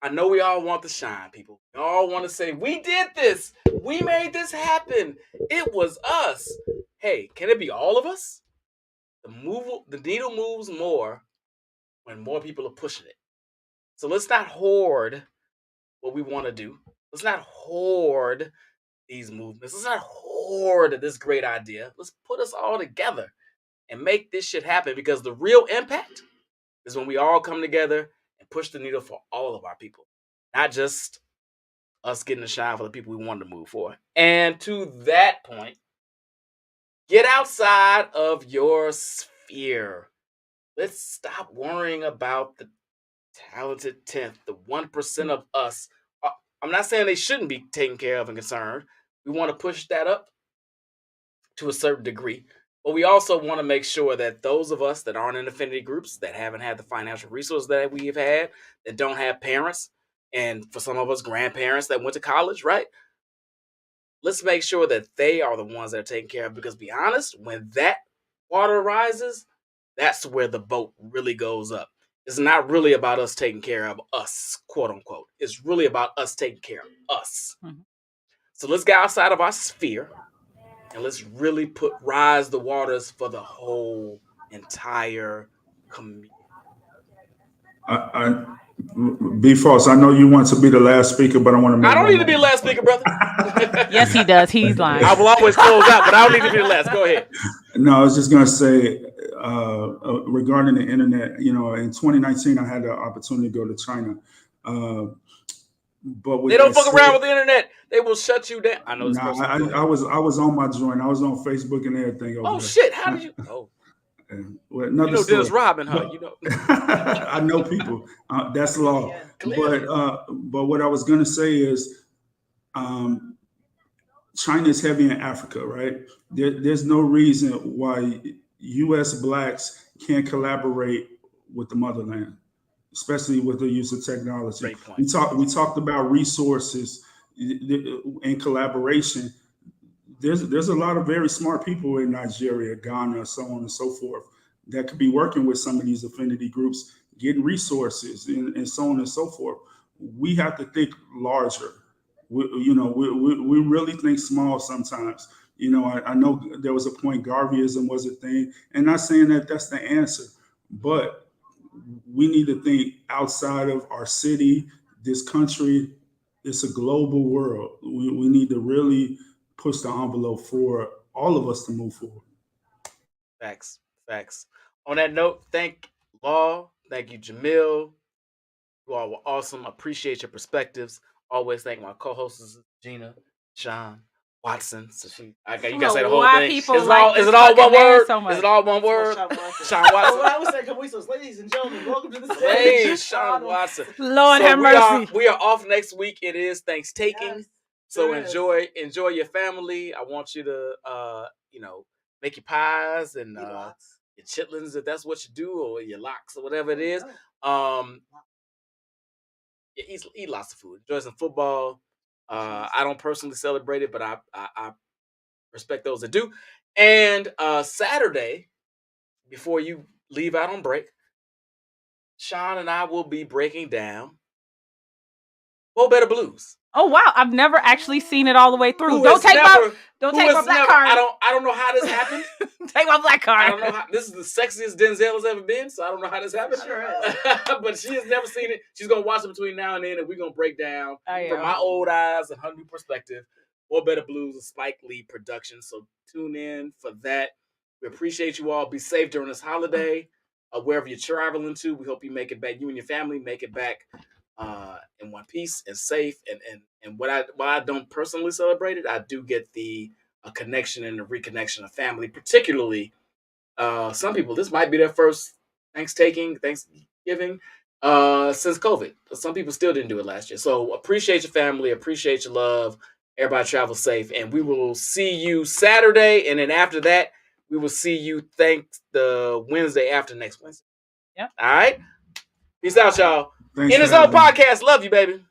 I know we all want to shine, people. We all want to say, we did this. We made this happen. It was us. Hey, can it be all of us? The needle moves more when more people are pushing it. So let's not hoard what we want to do. Let's not hoard these movements. Let's not hoard this great idea. Let's put us all together and make this shit happen, because the real impact is when we all come together and push the needle for all of our people, not just us getting the shine for the people we wanted to move for. And to that point, get outside of your sphere. Let's stop worrying about the talented 10th, the 1% of us. I'm not saying they shouldn't be taken care of and concerned. We want to push that up to a certain degree. But we also want to make sure that those of us that aren't in affinity groups, that haven't had the financial resources that we have had, that don't have parents, and for some of us, grandparents that went to college, right? Let's make sure that they are the ones that are taken care of. Because be honest, when that water rises, that's where the boat really goes up. It's not really about us taking care of us, quote unquote. It's really about us taking care of us. Mm-hmm. So let's get outside of our sphere and let's really rise the waters for the whole entire community. Be false. I know you want to be the last speaker, but I want to make I don't need to be the last speaker, brother. Yes, he does. He's lying. I will always close out, but I don't need to be the last. Go ahead. No, I was just gonna say regarding the internet. You know, in 2019, I had the opportunity to go to China. But with They don't that fuck around said, with the internet. They will shut you down. I know this nah, personal. Go ahead. I was on my joint. I was on Facebook and everything over Oh there. shit! How did you? Oh, Well, you another know Dennis story. Rodman, huh? But You know. I know people. That's law. Yeah. Clearly. But what I was gonna say is, um, China is heavy in Africa, right? There's no reason why U.S. blacks can't collaborate with the motherland, especially with the use of technology. Great point. We talked about resources and collaboration. There's a lot of very smart people in Nigeria, Ghana, so on and so forth, that could be working with some of these affinity groups, getting resources and so on and so forth. We have to think larger. We really think small sometimes. You know, I know there was a point Garveyism was a thing, and not saying that that's the answer, but we need to think outside of our city, this country. It's a global world. We need to really push the envelope for all of us to move forward. Facts. Facts. On that note, thank Law. Thank you, Jamil. You all were awesome. Appreciate your perspectives. Always thank my co-hosts Gina, Sean, Watson. So you don't gotta say the know whole why thing. people Is like it this all fucking one name word? so much. Is it all one word? Sean Watson. Sean But Watson. when I was saying Camisas, ladies and gentlemen, welcome to the Hey, stage. Sean Watson. Lord So have mercy. we are off next week. It is Thanksgiving. Yes, So sure is. enjoy your family. I want you to make your pies and Eat lots. your chitlins if that's what you do, or your lox or whatever it is. Oh. Yeah, eat lots of food. Enjoy some football. I don't personally celebrate it, but I respect those that do. And Saturday, before you leave out on break, Sean and I will be breaking down Better Blues. Oh wow, I've never actually seen it all the way through. Who Don't has take never- my who has black never- card. I don't know how this happened. Take my black card. I don't know how this is the sexiest Denzel has ever been, so I don't know how this happened. Sure is. But she has never seen it. She's gonna watch it between now and then, and we're gonna break down from my old eyes and her new perspective. Better Blues, a Spike Lee production. So tune in for that. We appreciate you all. Be safe during this holiday. Wherever you're traveling to, we hope you make it back. You and your family make it back in one piece and safe. And while I don't personally celebrate it, I do get the connection and the reconnection of family, particularly some people. This might be their first Thanksgiving since COVID. Some people still didn't do it last year. So appreciate your family, appreciate your love. Everybody travel safe, and we will see you Saturday, and then after that, we will see you the Wednesday after next Wednesday. Yep. All right. Peace out, y'all. Thanks In for His Own having me. Podcast. Love you, baby.